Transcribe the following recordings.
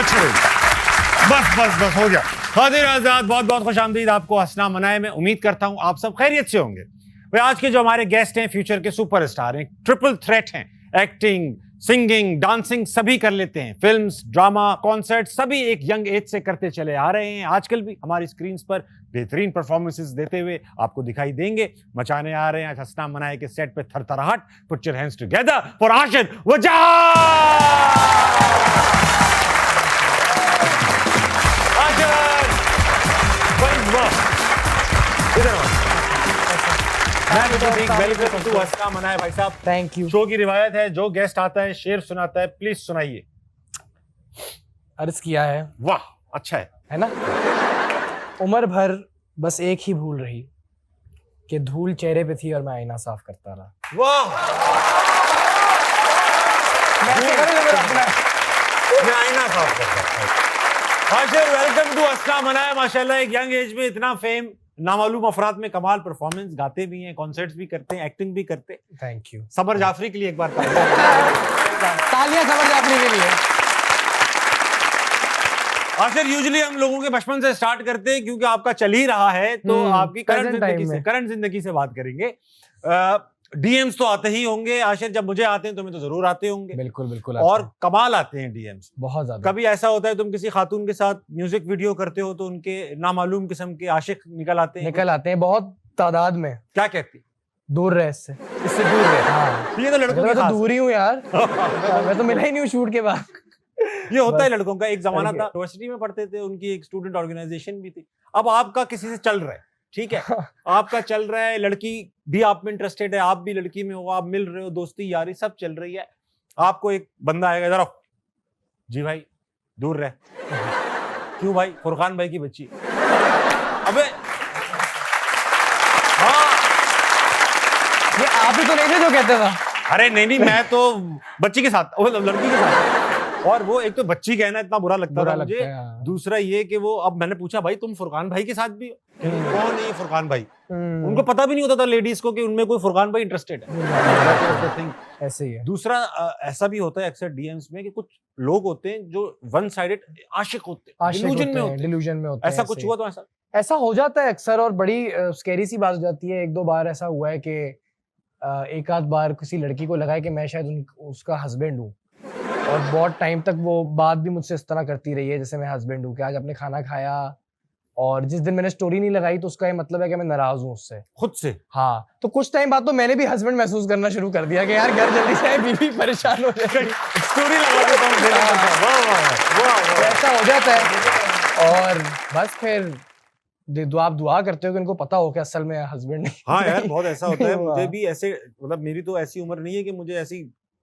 Natural. बस हो गया। खातिर आजाद, बहुत बहुत खुशामदीद आपको हंसना मनाए। मैं उम्मीद करता हूं आप सब खैरियत से होंगे। वे आज के जो हमारे गेस्ट हैं फ्यूचर के सुपरस्टार हैं, ट्रिपल थ्रेट हैं, एक्टिंग, सिंगिंग, डांसिंग सभी कर लेते हैं, फिल्म्स, ड्रामा, कॉन्सर्ट सभी एक यंग एज से करते चले आ रहे हैं। आजकल भी हमारी स्क्रीन्स पर बेहतरीन परफॉर्मेंसेस देते हुए आपको दिखाई देंगे। मचाने आ रहे हैं आज हंसना मनाए के सेट पे थरथराहट। Put your hands together for Ashir Wajad. Welcome to हंसना मनाए भाई साहब। Thank you. शो की रिवायत है, जो गेस्ट आता है शेर सुनाता है, प्लीज सुनाइए। अर्ज किया है, वाह अच्छा है ना? उम्र भर बस एक ही भूल रही कि धूल चेहरे पे थी और मैं आईना साफ करता रहा। वाह, मैं आईना साफ करता था। आशिर, वेलकम टू हंसना मनाए। माशाल्लाह एक यंग एज में इतना फेम, नामालूम अफराद में कमाल परफॉर्मेंस, गाते भी हैं, कॉन्सर्ट्स भी करते हैं, एक्टिंग भी करते हैं। Thank you. समर जाफरी के लिए एक बार तालियां समर जाफरी के लिए। आखिर यूजुअली हम लोगों के बचपन से स्टार्ट करते हैं क्योंकि आपका चल ही रहा है, तो आपकी करंट जिंदगी से बात करेंगे। डीएम्स तो आते ही होंगे आशिर, जब मुझे आते हैं तुम्हें तो जरूर आते होंगे। बिल्कुल बिल्कुल। और कमाल आते हैं डीएम्स बहुत ज्यादा। कभी ऐसा होता है तुम किसी खातून के साथ म्यूजिक वीडियो करते हो तो उनके नामालूम किस्म के आशिक निकल आते हैं बहुत तादाद में। क्या कहती? दूर रहे, इससे दूर रहे। हाँ। ये तो लड़कों की तो दूर ही हूँ यार। मैं तो मिला ही नहीं हूँ शूट के बाद। ये होता है लड़कों का। एक जमाना था, यूनिवर्सिटी में पढ़ते थे, उनकी एक स्टूडेंट ऑर्गेनाइजेशन भी थी। अब आपका किसी से चल रहा है, ठीक है, आपका चल रहा है, लड़की भी आप में इंटरेस्टेड है, आप भी लड़की में हो, आप मिल रहे हो, दोस्ती यारी सब चल रही है। आपको एक बंदा आएगा, इधर आओ जी भाई, दूर रहे। क्यों भाई? फुरकान भाई की बच्ची। अबे हाँ, ये आप ही तो नहीं थे जो कहते था? अरे नहीं, मैं तो बच्ची के साथ, लड़की के साथ। और वो एक तो बच्ची कहना इतना बुरा लगता था मुझे। दूसरा ये कि वो, अब मैंने पूछा भाई तुम फुरकान भाई के साथ भी हो? कौन है फुरकान भाई? उनको पता भी नहीं होता था लेडीज को कि उनमें कोई फुरकान भाई इंटरेस्टेड है। ऐसे ही है। दूसरा ऐसा भी होता है अक्सर डीएम्स में कि कुछ लोग होते हैं जो वन साइडेड आशिक होते हैं, डिल्यूजन में होते हैं। ऐसा कुछ हुआ तो ऐसा हो जाता है अक्सर, और बड़ी स्कैरी सी बात हो जाती है। एक दो बार ऐसा हुआ है कि एक आध बार किसी लड़की को लगा है कि मैं शायद उसका हस्बैंड हूँ, और बहुत टाइम तक वो बात भी मुझसे इस तरह करती रही है जैसे मैं हस्बैंड हूँ, कि आज अपने खाना खाया, और जिस दिन मैंने स्टोरी नहीं लगाई तो उसका ये मतलब है कि मैं नाराज हूँ उससे, खुद से। हाँ, तो कुछ टाइम बाद तो मैंने भी हस्बैंड महसूस करना शुरू कर दिया कि यार घर जल्दी से आए, बीवी परेशान हो जाएगी, स्टोरी लगा देता हूँ। ऐसा हो जाता है, और बस फिर आप दुआ करते हो कि इनको पता हो कि असल में हस्बैंड। हाँ यार, बहुत ऐसा होता है। मुझे भी ऐसे, मतलब मेरी तो ऐसी उम्र नहीं है कि मुझे ऐसी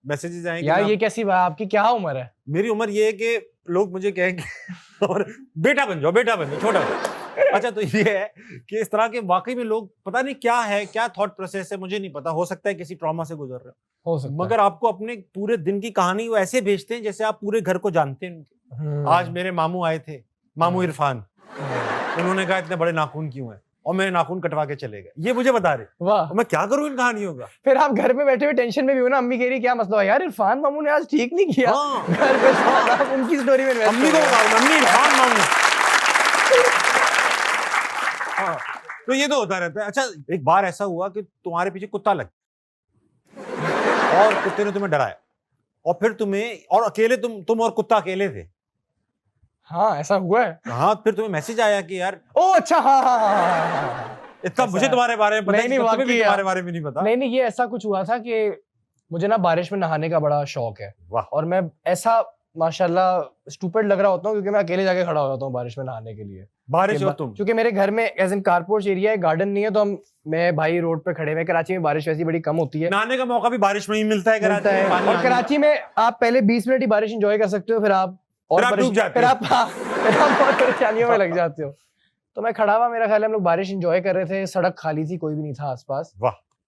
मैसेजेस आए यार। ये कैसी बात? आपकी क्या उम्र है? मेरी उम्र ये है कि लोग मुझे कहेंगे और बेटा बन जाओ, छोटा। अच्छा, तो ये है कि इस तरह के वाकई में लोग, पता नहीं क्या है, क्या थॉट प्रोसेस है, मुझे नहीं पता। हो सकता है किसी ट्रॉमा से गुजर रहे हो सकता है, मगर आपको अपने पूरे दिन की कहानी वो ऐसे भेजते हैं जैसे आप पूरे घर को जानते हैं। आज मेरे मामू आए थे, मामू इरफान। उन्होंने कहा इतने बड़े नाखून क्यों हैं, और मेरे नाखून कटवा के चले गए। ये मुझे बता रहे। वाह, मैं क्या करूं इन कहानियों का? फिर आप घर पे बैठे हुए टेंशन में भी हो ना, अम्मी कह रही क्या मसला है यार, इरफान मामू ने आज ठीक नहीं किया। हाँ। घर पे आप उनकी स्टोरी में अम्मी को बताओ, अम्मी इरफान मामू। हाँ, तो ये तो होता रहता है। अच्छा, एक बार ऐसा हुआ कि तुम्हारे पीछे कुत्ता लग और कुत्ते ने तुम्हें डराया, और फिर तुम्हें, और अकेले तुम और कुत्ता अकेले थे। हाँ, ऐसा हुआ है। हाँ, फिर तुम्हें मैसेज आया कि यार, ओ अच्छा, हाँ। इतना मुझे तुम्हारे बारे में पता नहीं, तुम्हें भी तुम्हारे बारे में नहीं पता। नहीं, ये ऐसा कुछ हुआ था कि मुझे ना बारिश में नहाने का बड़ा शौक है। और मैं ऐसा माशाल्लाह स्टूपिड लग रहा होता हूँ क्योंकि मैं अकेले जाके खड़ा हो जाता हूँ बारिश में नहाने के लिए। बारिश हो तुम? क्योंकि मेरे घर में एज इन कारपोर्च एरिया है, गार्डन नहीं है, तो मैं भाई रोड पे खड़े हुए। कराची में बारिश वैसी बड़ी कम होती है, नहाने का मौका भी बारिश में ही मिलता है कराची में। और कराची में आप पहले 20 मिनट ही बारिश एंजॉय कर सकते हो, फिर आप बहुत परेशानियों में लग जाते हो। तो मैं खड़ा हुआ, मेरा ख्याल है हम लोग बारिश एंजॉय कर रहे थे, सड़क खाली थी, कोई भी नहीं था आसपास।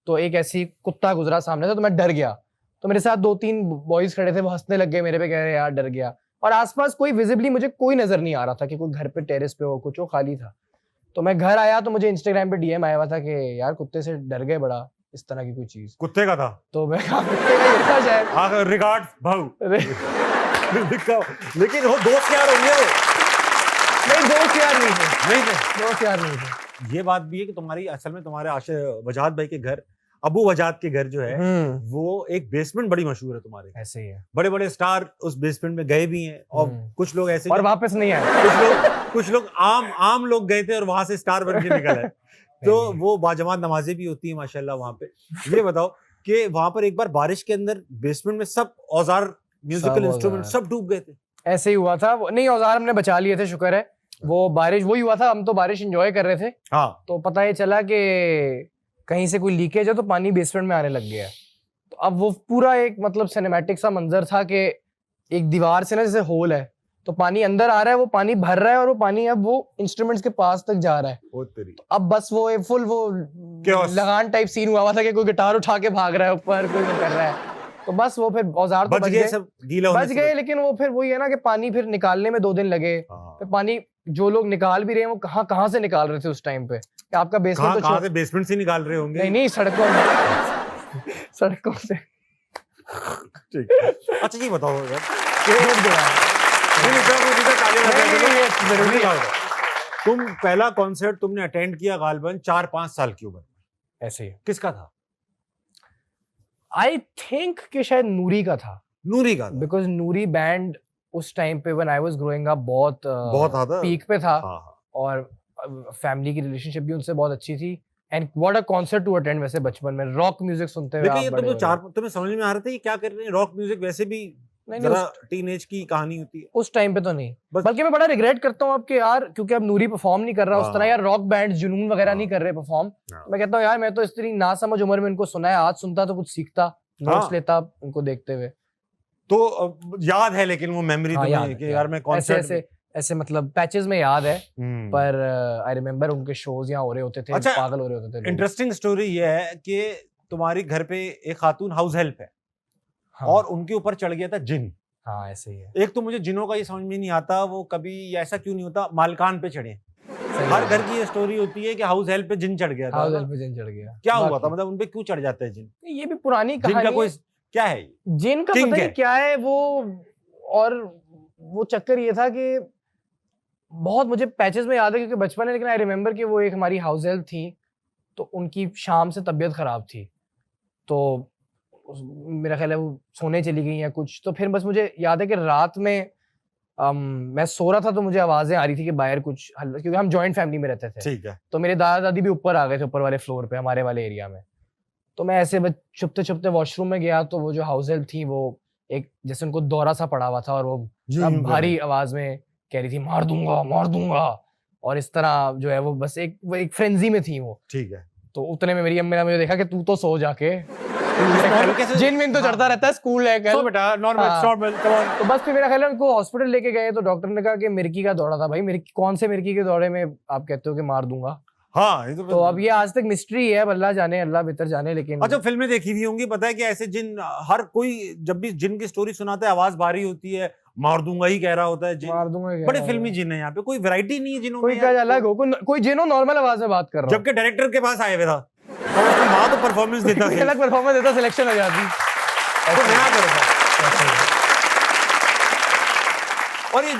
तो एक ऐसी कुत्ता गुजरा सामने से, तो मैं डर गया। तो मेरे साथ 2-3 बॉयज खड़े थे, वो हंसने लग गए मेरे पे, कह रहे यार डर गया। और आसपास कोई विजिबली मुझे कोई नजर नहीं आ रहा था कि कोई घर पे टेरेस पे हो, कुछ हो, खाली था। तो मैं घर आया तो मुझे इंस्टाग्राम पे डीएम आया हुआ था कि यार कुत्ते से डर गए बड़ा, इस तरह की कोई चीज। कुत्ते का था? तो मैं कहा कुत्ते का ही था शायद। रिगार्ड्स भाऊ। लेकिन वो दोस्त यार होंगे वो नहीं, दोस्त यार नहीं थे, नहीं थे। दोस्त यार नहीं थे। ये बात भी है कि तुम्हारी असल में तुम्हारे वजाद भाई के घर, अबू वजाद के घर जो है वो एक बेसमेंट बड़ी मशहूर है तुम्हारे। ऐसे ही है। बड़े बड़े स्टार उस बेसमेंट में गए भी हैं और कुछ लोग ऐसे और वापस नहीं आए। कुछ लोग आम लोग गए थे और वहां से स्टार बन के निकल आए। तो वो बाजमात नमाजें भी होती है माशाल्लाह वहां पे। ये बताओ कि वहां पर एक बार बारिश के अंदर बेसमेंट में सब औजार, म्यूजिकल इंस्ट्रूमेंट सब डूब गए थे। ऐसे ही हुआ था। नहीं, औजार हमने बचा लिए थे, शुक्र है। वो बारिश वही हुआ था, हम तो बारिश एंजॉय कर रहे थे। हाँ। तो पता ये चला कि कहीं से कोई लीकेज है तो पानी बेसमेंट में आने लग गया। तो अब वो पूरा एक मतलब सिनेमैटिक सा मंजर था कि एक दीवार से ना जैसे होल है तो पानी अंदर आ रहा है, वो पानी भर रहा है और वो पानी अब वो इंस्ट्रूमेंट्स के पास तक जा रहा है। तो अब बस वो एक फुल वो लगान टाइप सीन हुआ था कि कोई गिटार उठा के भाग रहा है ऊपर, कोई कर रहा है। तो बस वो फिर औजार तो बच गए, सब गीला बच गए, लेकिन वो फिर वही है ना कि पानी फिर निकालने में 2 दिन लगे। फिर पानी जो लोग निकाल भी रहे हैं वो कहाँ से निकाल रहे थे उस टाइम पे? कि आपका बेसमेंट तो कहाँ से बेसमेंट से निकाल रहे होंगे? नहीं, सड़कों से। ठीक। अच्छा ये बताओ तुम पहला कॉन्सर्ट तुमने अटेंड किया गालिबन 4-5 साल की उम्र में, ऐसे ही, किसका था? आई थिंक कि शायद नूरी का था। नूरी का? बिकॉज नूरी बैंड उस टाइम पे when I was growing up बहुत पीक पे था। और फैमिली की रिलेशनशिप भी उनसे बहुत अच्छी थी। And what a concert to attend वैसे बचपन में रॉक म्यूजिक सुनते हुए। लेकिन ये तुम्हें समझ में आ रहा था ये क्या कर रहे हैं? रॉक म्यूजिक वैसे भी जरा टीनेज की कहानी होती है। उस टाइम पे तो नहीं, बल्कि मैं बड़ा रिग्रेट करता हूँ अब कि यार, क्योंकि अब नूरी परफॉर्म नहीं कर रहा उस तरह, यार रॉक बैंड जुनून वगैरह नहीं कर रहे परफॉर्म। मैं कहता हूँ यार मैं तो इस तरह ना समझ उम्र में इनको सुना है, आज सुनता तो कुछ सीखता, नोट्स लेता उनको देखते हुए। तो याद है लेकिन वो मेमोरी तुम्हें कि यार मैं कॉन्सर्ट ऐसे मतलब पैचेस में याद है। पर आई रिमेम्बर उनके शोज यहाँ हो रहे होते थे। अच्छा, पागल हो रहे होते थे। इंटरेस्टिंग स्टोरी ये है कि तुम्हारी घर पे एक खातून हाउस हेल्प है। हाँ। और उनके ऊपर चढ़ गया था जिन। हाँ ऐसे ही है। एक तो मुझे जिनों का ये समझ में नहीं आता, वो कभी ऐसा क्यों नहीं होता मालकान पे चढ़े। हर घर की ये स्टोरी होती है कि हाउस हेल्प पे जिन चढ़ गया था। हाउस हेल्प पे जिन चढ़ गया, क्या हुआ था? मतलब उनपे क्यों चढ़ जाते हैं जिन? ये भी पुरानी कहानी है। कोई क्या है जिन का? पता नहीं क्या है वो। और वो चक्कर ये था कि बहुत मुझे पैचेस में याद है क्योंकि बचपन है, लेकिन आई रिमेम्बर कि वो एक हमारी हाउस हेल्प थी, तो उनकी शाम से तबीयत खराब थी, तो मेरा ख्याल है वो सोने चली गई या कुछ। तो फिर बस मुझे याद है कि रात में मैं सो रहा था तो मुझे आवाजें आ रही थी कि बाहर कुछ हल्ला, क्योंकि हम जॉइंट फैमिली में रहते थे। ठीक है। तो मेरे दादा दादी भी ऊपर आ गए थे, ऊपर वाले फ्लोर पे, हमारे वाले एरिया में। तो मैं ऐसे बस छुपते छुपते वॉशरूम में गया, तो वो जो हाउस हेल्प थी वो एक जैसे उनको दौरा सा पड़ा हुआ था और वो भारी आवाज में कह रही थी मार दूंगा मार दूंगा, और इस तरह जो है वो बस एक फ्रेंजी में थी वो। ठीक है। तो उतने में मेरी अम्मी ने मुझे देखा कि तू तो सो जाके, जिन विन तो चढ़ता रहता है, स्कूल है कल, बेटा नॉर्मल। तो बस फिर मेरा ख्याल है उनको हॉस्पिटल लेके गए, तो डॉक्टर ने कहा कि मिर्गी का दौरा था। भाई मिर्गी कौन से मिर्गी के दौरे में आप कहते हो कि मार दूंगा? हाँ, तो अब ये आज तक मिस्ट्री है, अल्लाह जाने, अल्लाह बेहतर जाने। लेकिन अच्छा, फिल्में देखी हुई होंगी, पता है कि ऐसे जिन, हर कोई जब भी जिन की स्टोरी सुनाता है आवाज भारी होती है, मार दूंगा ही कह रहा होता है, मार दूंगा। बड़े फिल्मी जिन है यहाँ पे, कोई वैरायटी नहीं है जिनों में, कोई अलग हो, कोई जिनो नॉर्मल आवाज में बात कर रहा है, जबकि डायरेक्टर के पास आए हुए था और उसके बाद तो परफॉर्मेंस देता है, अलग परफॉर्मेंस देता, सिलेक्शन हो जाती, तो नया करता। और ये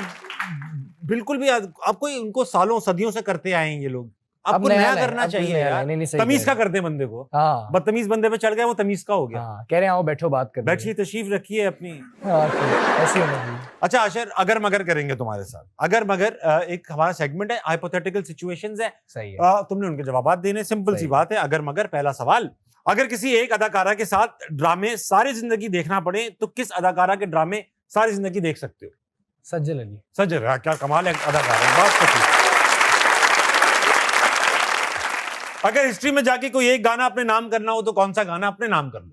बिल्कुल भी आपको उनको सालों सदियों से करते आए हैं ये लोग, आपको नया करना चाहिए यार। तमीज का करते बंदे को। हाँ। बदतमीज बंदे पे चढ़ गया, वो तमीज का हो गया। हाँ, कह रहे हैं आओ बैठो बात कर, बैठिए, तशरीफ रखिए अपनी। ऐसी होगी। अच्छा आशर, अगर मगर करेंगे तुम्हारे साथ, अगर मगर एक हमारा सेगमेंट है, हाइपोथेटिकल सिचुएशंस है। सही है। तुमने उनके जवाब देने, सिंपल सी बात है। अगर मगर, पहला सवाल, अगर किसी एक अदाकारा के साथ ड्रामे सारी जिंदगी देखना पड़े तो किस अदाकारा के ड्रामे सारी जिंदगी देख सकते हो? सज्जल अली। सज्जल, क्या कमाल है अदाकारा, बात तो ठीक। अगर हिस्ट्री में जाके कोई एक गाना अपने नाम करना हो तो कौन सा गाना अपने नाम कर लो?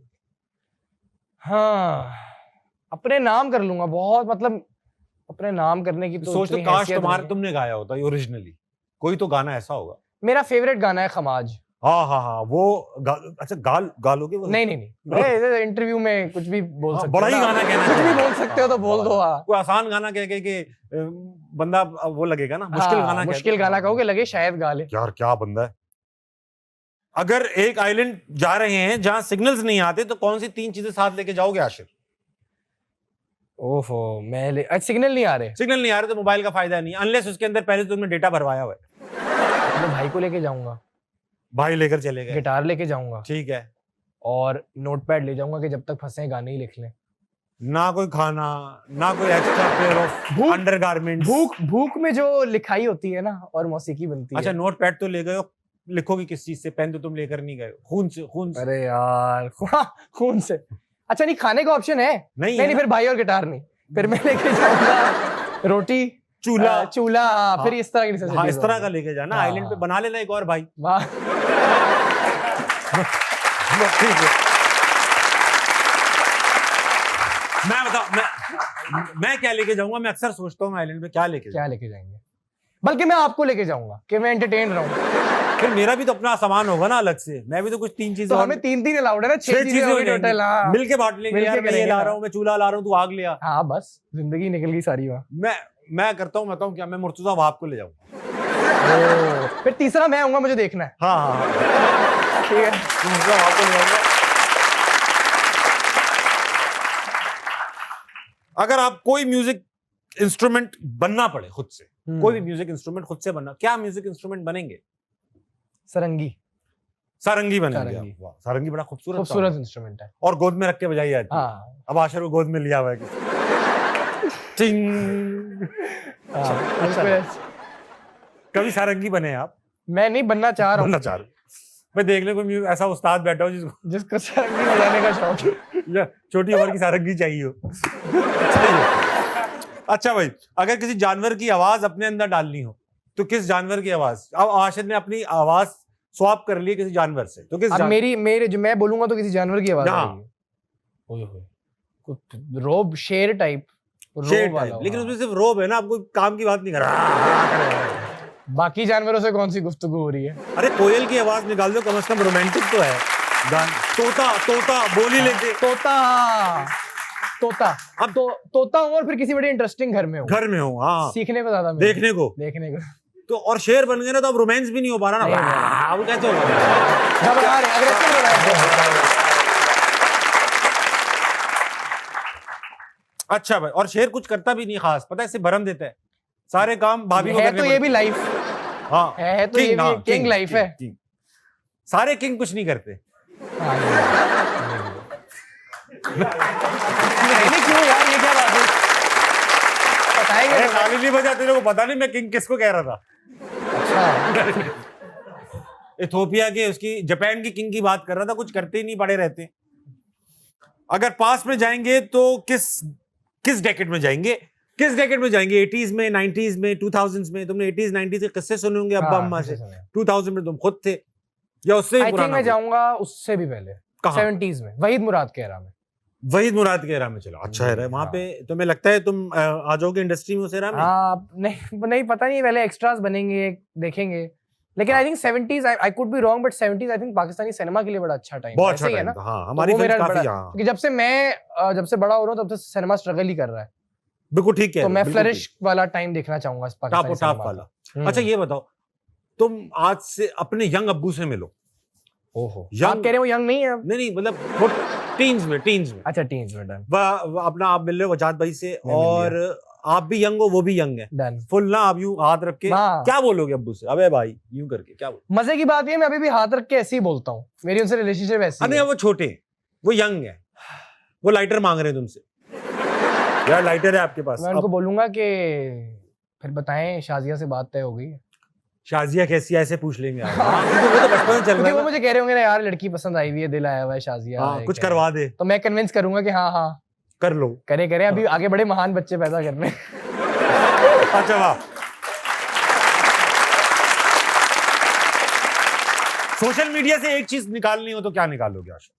हाँ, अपने नाम कर लूंगा। बहुत मतलब अपने नाम करने की तो सोच, तो काश तुमने गाया होता ओरिजिनली, कोई तो गाना ऐसा होगा। मेरा फेवरेट गाना है खमाज। हाँ, वो अच्छा गालोगे वो? नहीं मैं इंटरव्यू में कुछ भी बोल सकते हो, बड़ा ही गाना कहना, कुछ भी बोल सकते हो तो बोल दो। कोई आसान गाना कह के बंदा वो लगेगा ना, मुश्किल गाना कहोगे, लगे शायद गा ले। यार क्या बंदा है। अगर एक आइलैंड जा रहे हैं जहां सिग्नल्स नहीं आते तो कौन सी 3 चीजें साथ लेके जाओगे आशिर? ओहो मैं सिग्नल नहीं आ रहे। सिग्नल नहीं आ रहे तो मोबाइल का फायदा नहीं, अनलेस उसके अंदर पहले तुमने डेटा भरवाया हुआ है। मैं भाई को लेके जाऊंगा, भाई लेकर चले गए, गिटार लेके जाऊंगा, ठीक है, और नोटपैड ले जाऊंगा कि जब तक फंसे गाने ही लिख लें। ना कोई खाना, ना कोई एक्स्ट्रा पेयर ऑफ भूख- अंडरगारमेंट्स। भूख में जो लिखाई होती है ना और मौसीकी बनती अच्छा है। नोट पैड तो ले गए हो, लिखोगे किस चीज से? पेन तो तुम लेकर नहीं गए हो, खून से, खून से। अरे यार खून से। अच्छा नहीं, खाने का ऑप्शन है? नहीं नहीं फिर भाई और गिटार नहीं, फिर मैं लेके जाऊंगा रोटी, चूल्हा, चूल्हा, हाँ। फिर इस तरह की हाँ इस तरह का लेके जाना, हाँ, आइलैंड पे बना लेना एक और भाई। वाह ठीक है। मैं बताऊं मैं क्या लेके जाऊंगा? मैं अक्सर सोचता हूँ आइलैंड पे क्या लेके क्या लेके जाएंगे? बल्कि मैं आपको लेके जाऊंगा कि मैं एंटरटेन रहूं। फिर मेरा भी तो अपना सामान होगा ना अलग से, मैं भी तो कुछ 3 चीजें तो हमें 3 अलाउड है ना, 6 चीजें हो होगी टोटल। हाँ मिलके बांट लेंगे मिलके यार, मैं ये करेंगे ला ना। रहा हूँ, मैं चूल्हा ला रहा हूँ, तू आग ले आ। हाँ बस जिंदगी निकल गई सारी वहाँ। मैं करता हूँ, बताऊँ क्या, मैं मुर्तजा वहाब को ले जाऊंगा। फिर तीसरा मैं आऊंगा, मुझे देखना है। हाँ ठीक है, मुर्तजा वहाब को ले जाऊंगा। अगर आप कोई म्यूजिक इंस्ट्रूमेंट बनना पड़े खुद से, कोई भी म्यूजिक इंस्ट्रूमेंट खुद से बनना, क्या म्यूजिक इंस्ट्रूमेंट बनेंगे? सारंगी। सारंगी बनेंगे सारंगी। आप? वाह, सारंगी बड़ा खूबसूरत खूबसूरत इंस्ट्रूमेंट है। और गोद में रख के बजाई जाती है। हाँ अब आशर को गोद में लिया हुआ है टिंग। अच्छा, कभी सारंगी बने आप? मैं नहीं बनना चाह रहा बनना हूँ, चाह रहे? मैं देख ले कोई ऐसा उस्ताद बैठा हो जिसको सारंगी बजाने का शौक है। या छोटी उम्र की सारंगी चाहिए हो। चाहिए। अच्छा भाई, अगर किसी जानवर की आवाज अपने अंदर डालनी हो तो किस जानवर की आवाज? अब आशिर ने अपनी आवाज स्वैप कर ली किसी जानवर से, तो किस अब मेरे जो मैं बोलूंगा तो किसी जानवर की आवाज हाँ। आएगी। ओए होए, कुछ रोब, शेर टाइप, शेर रोब वाला टाइप, हो, लेकिन हाँ। उसमें सिर्फ रोब है ना, आप कोई काम की बात नहीं कर रहा। बाकी जानवरों से कौन सी गुफ्तगू हो रही है? अरे कोयल की आवाज निकाल दो, कम से कम रोमांटिक तो है। तोता, तोता बोली लेके, तोता, तोता। अब तो तोता हूँ और फिर किसी बड़े इंटरेस्टिंग घर में हूँ, घर में हो, हाँ, सीखने को ज्यादा मिले। देखने को तो, और शेर बन गए ना तो अब रोमांस भी नहीं हो पा रहा नहीं, ना, अब कैसे होगा? घबरा रहे, aggressive हो रहा है। अच्छा भाई, और शेर कुछ करता भी नहीं खास, पता है, इसे भरम देता है, सारे काम भाभी को है करने तो ये भी लाइफ हाँ है, तो ये भी किंग लाइफ है। सारे किंग कुछ नहीं करते। नहीं क्यों यार, ये क्या बात है? बताएंगे तो। ताली नहीं बजाते लोगों को पता नहीं मैं किंग किसको कह रहा था। अच्छा इथोपिया के, उसकी जापान की किंग की बात कर रहा था, कुछ करते ही नहीं, पड़े रहते। अगर पास में जाएंगे तो किस डेकेड में जाएंगे? 80s में, 90s में, 2000s में? तुमने 80s 90s के किस्से सुने होंगे अब्बा अम्मा से। 2000 में तुम खुद थे या उससे ही पुराना? मैं जाऊंगा उससे भी पहले, 70s में, वहीद मुराद के एरा में। वहीद मुराद के एरा में? चलो अच्छा है, वहां पे तुम्हें लगता है तुम आ जाओगे इंडस्ट्री में उस एरा में? नहीं पता नहीं, पहले एक्स्ट्रास बनेंगे, देखेंगे। लेकिन I think 70s, I could be wrong, but 70s I think Pakistani cinema के लिए बड़ा अच्छा टाइम, बहुत अच्छा है ना? हाँ, हमारी फिल्म काफी, हाँ, क्योंकि जब से बड़ा हो रहा हूँ तब से सिनेमा स्ट्रगल ही कर रहा है। बिल्कुल ठीक है, तो मैं फ्लरिश वाला टाइम देखना चाहूंगा इस पाकिस्तानी टॉप वाला। अच्छा ये बताओ, तुम आज से अपने यंग अब्बू से मिलो। ओहो, आप कह रहे हो यंग नहीं है? नहीं मतलब टीन्स में। अच्छा टीन्स में, डन। अपना आप मिल रहे हो वजाद भाई से, और आप भी यंग हो, वो भी यंग है, डन। फुल ना, आप यूं हाथ रख के क्या बोलोगे अब्बू से? अबे भाई यूं करके क्या बोलोगे? मजे की बात ये, मैं अभी भी हाथ रख के ऐसे ही बोलता हूँ, मेरी उनसे रिलेशनशिप ऐसी है। वो छोटे, वो यंग है, वो लाइटर मांग रहे हैं तुमसे, यार लाइटर है आपके पास। मैं उनको बोलूंगा कि फिर बताएं शाजिया से बात तय हो गई है। शाजिया कैसी है ऐसे पूछ लेंगे वो तो बचपन से चल रहा है। वो मुझे कह रहे होंगे ना यार लड़की पसंद आई हुई है, दिल आया हुआ है, शाजिया कुछ करवा दे, तो मैं कन्विंस करूंगा कि हाँ कर लो, करे अभी आगे बड़े महान बच्चे पैदा करने। अच्छा वाह। सोशल मीडिया से एक चीज निकालनी हो तो क्या निकालोगे आशा?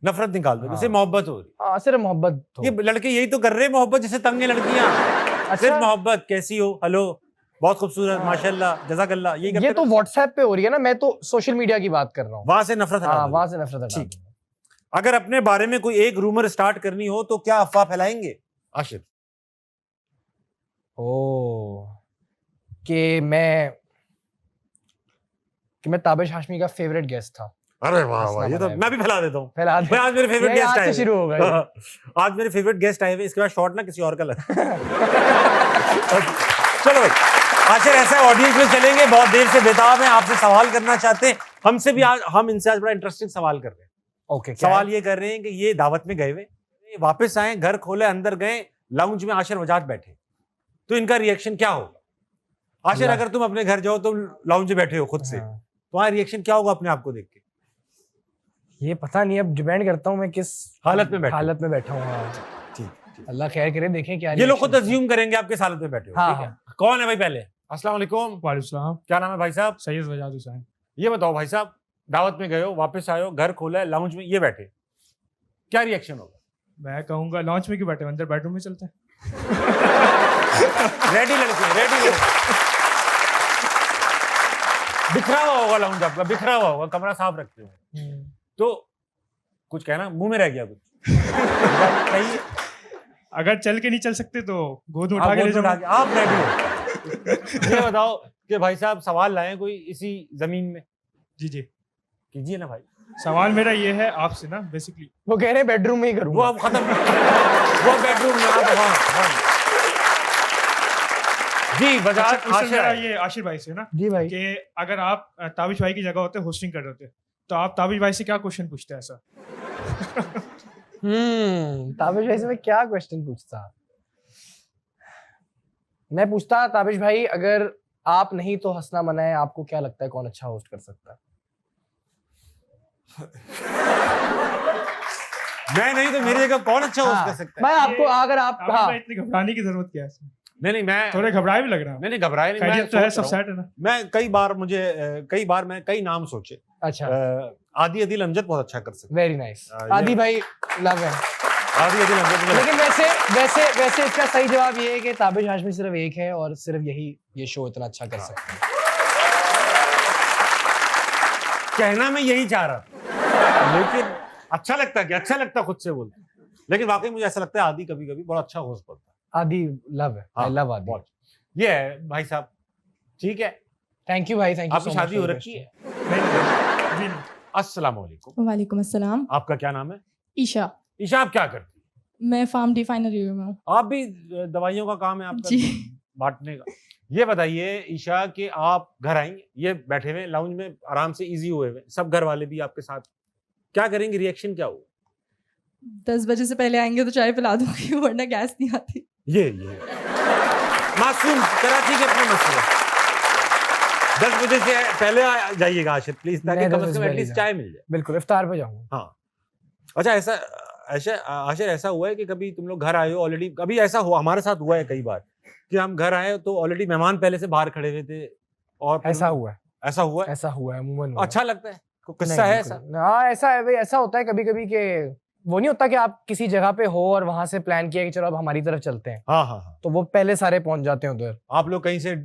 नफरत निकाल दो, जैसे मोहब्बत हो रही। सिर्फ मोहब्बत। ये लड़के यही तो कर रहे हैं, मोहब्बत जैसे तंग है लड़कियां। सिर्फ मोहब्बत, कैसी हो, हेलो, बहुत खूबसूरत, माशाल्लाह, जज़ाकल्लाह, ये तो व्हाट्सएप पे हो रही है ना, मैं तो सोशल मीडिया की बात कर रहा हूँ। वहां से नफरत हटा। अगर अपने बारे में कोई एक रूमर स्टार्ट करनी हो तो क्या अफवाह फैलाएंगे आशिफ? कि मैं ताबिश हाशमी का फेवरेट गेस्ट था। अरे वाह वाह, ये तो मनाए मैं भी फैला देता हूँ। फैला दे। भाई आज मेरे फेवरेट ये गेस्ट आज आए से हुए शुरू होगा ये। हैं। आज मेरे फेवरेट गेस्ट आए हुए, इसके बाद शॉर्ट ना किसी और का लग। चलो भाई, आखिर ऐसा ऑडियंस में चलेंगे, बहुत देर से बेताब हैं, आपसे सवाल करना चाहते हैं। हमसे भी आज, हम इनसे आज बड़ा इंटरेस्टिंग सवाल कर रहे हैं। ओके, सवाल ये कर रहे हैं कि ये दावत में गए हुए, वापस आए, घर खोले, अंदर गए, लाउंज में आशिर वजात बैठे, तो इनका रिएक्शन क्या होगा? आशिर, अल्लाह। अगर तुम अपने घर जाओ, तुम लाउंज में बैठे हो खुद से, हाँ। तुम्हारा रिएक्शन क्या होगा अपने आप को देख के? ये पता नहीं, अब डिपेंड करता हूँ मैं किस हालत में बैठे हो। हालत में बैठा हूँ। हाँ। ठीक ठीक। अल्लाह खैर करे, देखें क्या ये लोग खुद reaction है। अज्यूम करेंगे आप किस हालत में बैठे हो। हाँ, ठीक है, कौन है भाई पहले? अस्सलाम वालेकुम, वालेकुम, क्या नाम है भाई साहब? सैयद वजाद हुसैन। ये बताओ भाई साहब, दावत में गए हो, वापस आए हो, घर खोला है, लाउंज में ये बैठे, क्या रिएक्शन होगा? मैं कहूंगा लॉन्च में क्यों बैठे हो, अंदर बेडरूम में चलते हैं। रेडी लड़के, रेडी लड़के। बिखरा हुआ होगा लाउंज आपका, बिखरा हुआ होगा, कमरा साफ रखते हो, तो कुछ कहना मुंह में रह गया कुछ? सही है। अगर चल के नहीं चल सकते तो गोद में आप उठा के ले गोद में उठा जाओ। के- आप रेडी हो? ये बताओ कि भाई साहब सवाल लाए कोई इसी जमीन में, जी जी, कीजिए ना भाई। सवाल मेरा ये है आपसे ना, बेसिकली वो कह रहे हैं बेडरूम में ही वो करूँगा। अब खत्म, वो बेडरूम में आप, हाँ। जी बजाज क्वेश्चन मेरा आशिर, ये आशिर भाई से ना, जी भाई। कि अगर आप ताबिश भाई की जगह होते, होस्टिंग कर रहे होते, तो आप ताबिश भाई से क्या क्वेश्चन पूछते हैं ऐसा? ताबिश भाई से मैं क्या क्वेश्चन पूछता? मैं पूछता, ताबिश भाई अगर आप नहीं तो हंसना मना है, आपको क्या लगता है कौन अच्छा होस्ट कर सकता है? मैं नहीं तो मेरी जगह कौन अच्छा होस्ट हाँ, कर सकता है? मैं आपको, अगर आप, ताबिश हाँ, भाई इतनी घबराने की जरूरत क्या है इसमें? नहीं मैं थोड़े घबराए भी लग रहा है। नहीं घबराए नहीं, मैं खैरियत तो है, सोच सब रहा सेट है ना? हूँ। मैं कई बार मैं कई नाम सोचे। अच्छा, आदि अदिल अमजद बहुत अच्छा कर सकते वेरी नाइस। ये- आदि भाई लव है। हैं। आदि अदिल अमजद मुझे लेकिन वैसे वैसे वैसे इसका सही जवाब ये है कि ताबिश हाशमी सिर्फ एक है और सिर्फ यही ये शो इतना अच्छा कर सकता है। कहना मैं यही चाह रहा था, लेकिन अच्छा लगता खुद से बोलते, लेकिन वाकई मुझे ऐसा लगता है आदि कभी कभी बहुत अच्छा होस्ट करता है। आदि लव है, आई लव आदि। बहुत। ये है भाई साहब, ठीक है, थैंक यू भाई, थैंक यू। आपकी शादी हो रखी है? नहीं, जी नहीं। अस्सलाम वालेकुम, वालेकुम अस्सलाम। आपका क्या नाम है? ईशा, ईशा, आप क्या करती हैं? मैं फार्म डी फाइनल ईयर में हूँ। आप भी दवाइयों का काम है आपका, जी। बांटने का। ये बताइए ईशा कि आप घर आएंगे, ये बैठे हुए लाउंज में आराम से इजी हुए हुए, सब घर वाले भी आपके साथ, क्या करेंगे, रिएक्शन क्या होगा? 10 बजे से पहले आएंगे तो चाय पिला दूंगी, वरना गैस नहीं आती। ये मासूम कराची के अपने मसले। 10 बजे से पहले आ जाइएगा आशिर प्लीज, ताकि मैं कम 10 से कम बजे एटलीस्ट जाऊँ। चाय मिल जाए। बिल्कुल, इफ्तार पे जाऊंगा। हाँ, अच्छा ऐसा आशिर ऐसा हुआ है कि कभी तुम लोग घर आए हो ऑलरेडी, कभी ऐसा हुआ, हमारे साथ हुआ है कई बार कि हम घर आए तो ऑलरेडी मेहमान पहले से बाहर खड़े हुए थे, और फिर- ऐसा हुआ है, ऐसा हुआ है? ऐसा हुआ है, अमूमन हुआ है। अच्छा लगता है? कोई नहीं, किस्सा है बिल्कुल। ऐसा? हाँ, ऐसा है भाई, ऐसा होता है कभी कभी कि वो नहीं होता कि आप किसी जगह पे हो और वहां से प्लान किया कि चलो अब हमारी तरफ चलते हैं, हाँ, तो वो पहले सारे पहुंच जाते हैं उधर, आप लोग कहीं से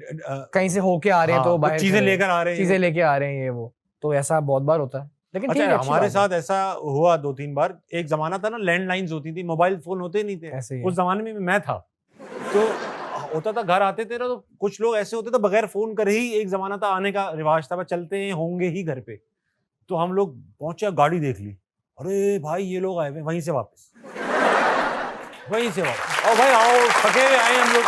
कहीं से होके आ रहे हैं, तो हाँ, बाहर चीजें खड़े हैं, लेकर आ रहे हैं। चीजें लेके आ रहे हैं, ये वो, तो ऐसा बहुत बार होता है। लेकिन ठीक है, अच्छा अच्छी हमारे बात है। साथ ऐसा हुआ 2-3 बार। एक जमाना था ना, लैंडलाइंस होती थी, मोबाइल फोन होते नहीं थे, ऐसे ही उस जमाने में मैं था, तो होता था घर आते थे ना, तो कुछ लोग ऐसे होते थे बगैर फोन करे ही, एक जमाना था आने का रिवाज था, बस चलते हैं होंगे ही घर पे, तो हम लोग पहुंचे, गाड़ी देख ली, अरे भाई ये लोग आए हुए, वहीं से वापस और भाई आओ, थके हुए आए हम लोग।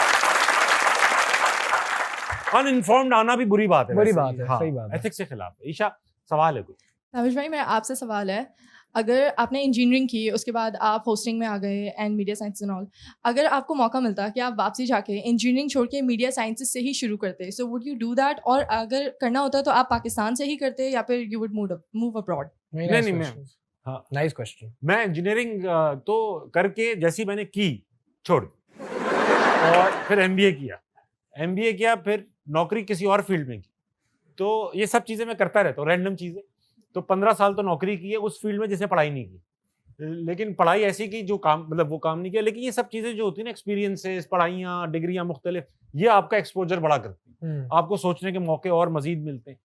अनइन्फॉर्म्ड आना भी बुरी बात है, बुरी वैसे। बात है, सही बात है। एथिक्स के खिलाफ है। ईशा, सवाल है कोई? ताबिश भाई, मेरा आपसे सवाल है, अगर आपने इंजीनियरिंग की, उसके बाद आप होस्टिंग में आ गए and media science and all, अगर आपको मौका मिलता कि आप वापसी जाके इंजीनियरिंग छोड़ के मीडिया साइंसेस से ही शुरू करते, so would you do that? और अगर करना होता तो आप पाकिस्तान से ही करते या फिर यू वुड मूव अब्रॉड? नहीं, मैं- हाँ। Nice question. मैं इंजीनियरिंग तो करके जैसी मैंने की छोड़ दी, और फिर एमबीए किया, फिर नौकरी किसी और फील्ड में की, तो ये सब चीज़ें मैं करता रहता हूँ, रैंडम चीज़ें। तो 15 साल तो नौकरी की है उस फील्ड में जिसने पढ़ाई नहीं की, लेकिन पढ़ाई ऐसी की जो काम, मतलब वो काम नहीं किया, लेकिन ये सब चीज़ें जो होती है ना, एक्सपीरियंसेस, पढ़ाइयाँ, डिग्रियाँ मुख्तलिफ, ये आपका एक्सपोजर बड़ा करती है, आपको सोचने के मौके और मजीद मिलते हैं,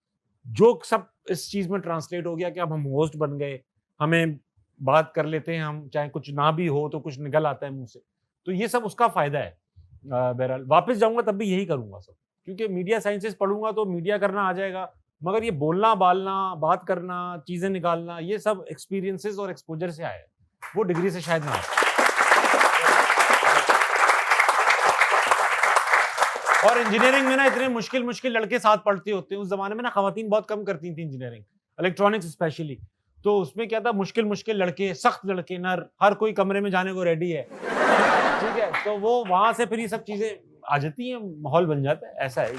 जो सब इस चीज़ में ट्रांसलेट हो गया कि अब हम होस्ट बन गए, हमें बात कर लेते हैं, हम चाहे कुछ ना भी हो तो कुछ निकल आता है मुंह से, तो ये सब उसका फायदा है। बहरहाल वापस जाऊंगा तब भी यही करूंगा सब, क्योंकि मीडिया साइंसेस पढ़ूंगा तो मीडिया करना आ जाएगा, मगर ये बोलना बालना, बात करना, चीजें निकालना, ये सब एक्सपीरियंसेस और एक्सपोजर से आया है, वो डिग्री से शायद ना आए। और इंजीनियरिंग में ना इतने मुश्किल मुश्किल लड़के साथ पढ़ते होते हैं। उस जमाने में ना खवातीन बहुत कम करती थी इंजीनियरिंग, इलेक्ट्रॉनिक्स स्पेशली। तो उसमें क्या था, मुश्किल मुश्किल लड़के, सख्त लड़के, नर, हर कोई कमरे में जाने को रेडी है, ठीक है। तो वो वहां से फिर ये सब चीजें आ जाती हैं, माहौल बन जाता है, ऐसा है।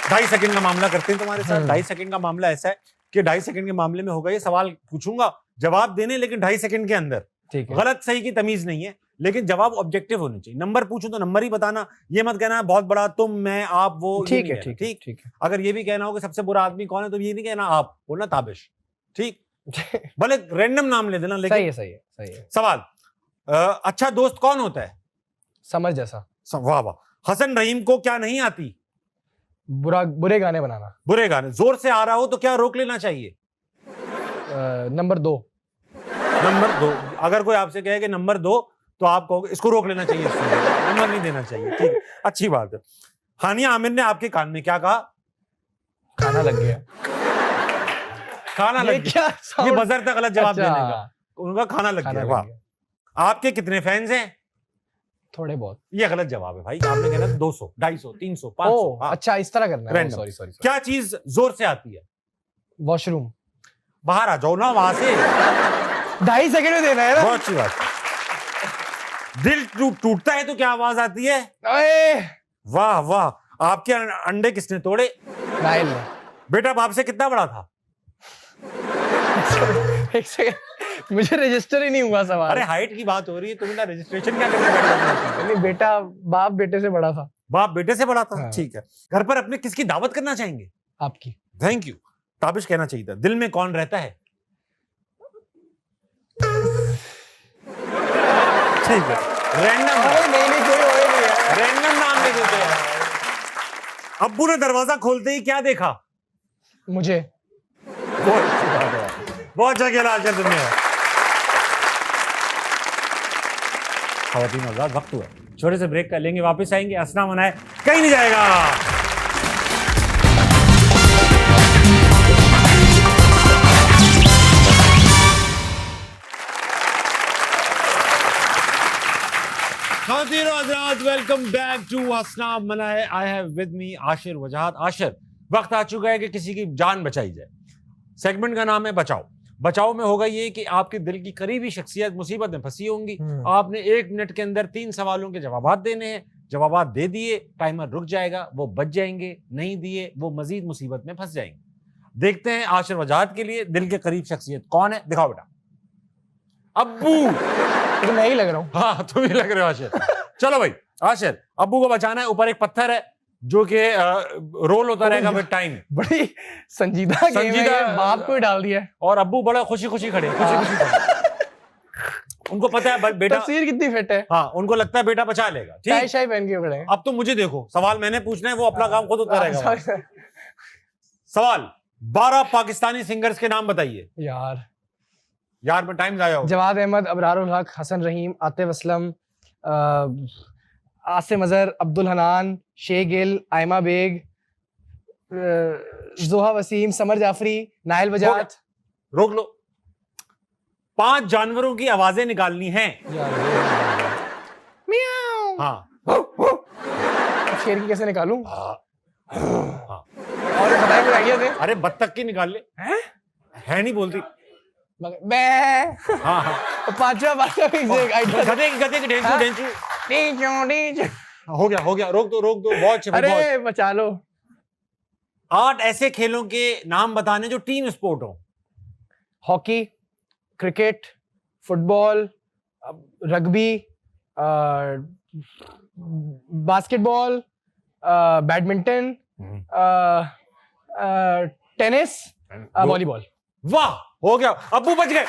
2.5 सेकंड का मामला करते हैं तुम्हारे साथ। 2.5 सेकंड का मामला ऐसा है कि 2.5 सेकंड के मामले में होगा, ये सवाल पूछूंगा, जवाब देने, लेकिन 2.5 सेकंड के अंदर। ठीक है। गलत सही की तमीज नहीं है, लेकिन जवाब ऑब्जेक्टिव होने चाहिए। नंबर पूछूं तो नंबर ही बताना, ये मत कहना बहुत बड़ा तुम, मैं, आप, वो। ठीक है, ठीक है, ठीक है। अगर ये भी कहना हो कि सबसे बुरा आदमी कौन है, तो ये नहीं कहना आप, बोलना ताबिश, ठीक। भले रैंडम नाम ले देना, लेकिन सही है, सही है, सही है। सवाल, अच्छा दोस्त कौन होता है? समझ जैसा। वाह वाह। हसन रहीम को क्या नहीं आती? बुरे गाने बनाना। बुरे गाने। जोर से आ रहा हो तो क्या रोक लेना चाहिए? नंबर 2। नंबर 2। अगर कोई आपसे कहे कि नंबर 2, तो आप कहोगे इसको रोक लेना चाहिए, नंबर नहीं देना चाहिए, ठीक है, अच्छी बात है। हानिया आमिर ने आपके कान में क्या कहा? खाना लग गया। खाना लग गया। ये बजर था गलत जवाब अच्छा। देने का, उनका खाना लग गया। वाह। आपके कितने फैंस हैं? थोड़े बहुत। ये गलत जवाब है भाई, आपने कहना 200, 250, 300, 500। हाँ। अच्छा, इस तरह करना है। Sorry sorry. क्या चीज जोर से आती है? वॉशरूम। बाहर आ जाओ ना वहां से। 2.5 सेकंड में देना है ना। बहुत अच्छी बात। दिल टूटता है तो क्या आवाज आती है? वाह वाह। आपके अंडे किसने तोड़े? नाइल ने। बेटा बाप से कितना बड़ा था? एक सेकंड, मुझे रजिस्टर ही नहीं हुआ सवाल। अरे हाइट की बात हो रही है, तुम ना रजिस्ट्रेशन क्या करने बैठ जाते हो? नहीं, बेटा बाप बेटे से बड़ा था। बाप बेटे से बड़ा था, हाँ। ठीक है। घर पर अपने किसकी दावत करना चाहेंगे? आपकी। Thank you. ताबिश कहना चाहिए था। दिल में कौन रहता है? ठीक है, रैंडम। नहीं कोई होए नहीं है। रैंडम नाम दे देते हैं। अब्बू ने दरवाजा खोलते ही क्या देखा? मुझे। बहुत अच्छी बात है, बहुत अच्छा खेला आज तुमने। खवातीन आजाद, वक्त हुआ, छोटे से ब्रेक कर लेंगे, वापस आएंगे। हंसना मनाए कहीं नहीं जाएगा। वेलकम बैक टू हंसना मनाए। I have with me Ashir वजाहत। आशिर, वक्त आ चुका है कि किसी की जान बचाई जाए। सेगमेंट का नाम है बचाओ। बचाओ में होगा ये कि आपके दिल की करीबी शख्सियत मुसीबत में फंसी होंगी। आपने 1 मिनट के अंदर 3 सवालों के जवाब देने हैं। जवाब दे दिए, टाइमर रुक जाएगा, वो बच जाएंगे। नहीं दिए, वो मजीद मुसीबत में फंस जाएंगे। देखते हैं आशिर वजाहत के लिए दिल के करीब शख्सियत कौन है। दिखाओ बेटा। अब्बू। तो मैं ही लग रहा हूँ। हाँ, तुम ही लग रहे हो आशिर। चलो भाई आशिर, अब्बू को बचाना है। ऊपर एक पत्थर है जो कि रोल होता रहेगा विद टाइम। बड़ी संजीदा गेम है, बाप को ही डाल दिया है। और अब्बू बड़ा खुशी खुशी खड़े, खुशी खड़े। उनको पता है बेटा, तस्वीर कितनी फिट है। हाँ, उनको लगता है बेटा बचा लेगा। टाई शाई पहन के खड़े हैं। अब तो मुझे देखो, सवाल मैंने पूछना है, वो अपना काम खुद होता रहेगा। सवाल, 12 पाकिस्तानी सिंगर्स के नाम बताइए। यार में टाइम जाया हो। जवाद अहमद, अबरारुल हक, हसन रहीम, आतिफ असलम, आसिम अजहर, अब्दुल हनान, शे गिल, आयमा बेग, जोहा वसीम, समर जाफरी, नाइल बजात। रोक लो। 5 जानवरों की आवाजें निकालनी हैं। हाँ। शेर की कैसे निकालूं? हाँ। और बताए कोई आइडिया दे। अरे बत्तख की निकाल ले। है नहीं बोलती। हाँ। पांचवा गधे की ढेंचू। हो गया, रोक दो, बहुत। अरे बचा लो। 8 ऐसे खेलों के नाम बताने जो टीम स्पोर्ट हो। Hockey, cricket, football, rugby, basketball, badminton, tennis, volleyball. वाह, हो गया। अब्बू बच गए।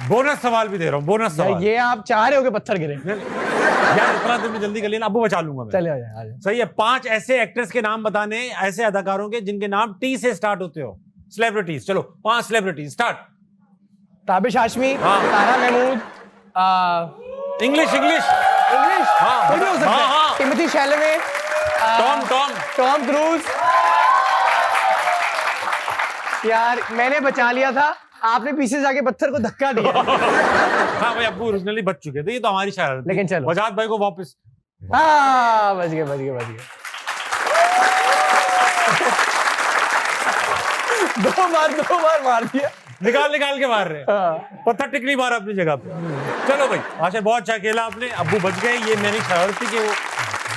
बोनस सवाल भी दे रहा हूं, बोनस सवाल। ये आप चाह रहे हो कि पत्थर गिरे? यार इतना तुमने जल्दी कर लिया ना, अब्बू बचा लूंगा मैं। चले आ जाए। सही है। 5 ऐसे एक्टर्स के नाम बताने, ऐसे अदाकारों के जिनके नाम टी से स्टार्ट होते हो। सेलिब्रिटीज, चलो 5 सेलिब्रिटीज स्टार्ट। ताबिश हाशमी, तारा महमूद, इंग्लिश हाँ, कोई भी हो सकता हाँ, है, टिमोथी शैलेमे, टॉम क्रूज। यार मैंने बचा लिया था, आपने पीछे जाके पत्थर को धक्का दिया। हाँ भाई, अब्बू ओरिजिनली बच चुके थे, ये तो हमारी शरारत थी। लेकिन चलो। वजाहत भाई को वापस हाँ, बच गए। दो बार मार दिया। निकाल के मार रहे हैं, हाँ। पत्थर टिक नहीं मारा अपनी जगह पे। चलो भाई, आशा बहुत अच्छा खेला आपने, अब्बू बच गए। ये मेरी शरारत थी कि वो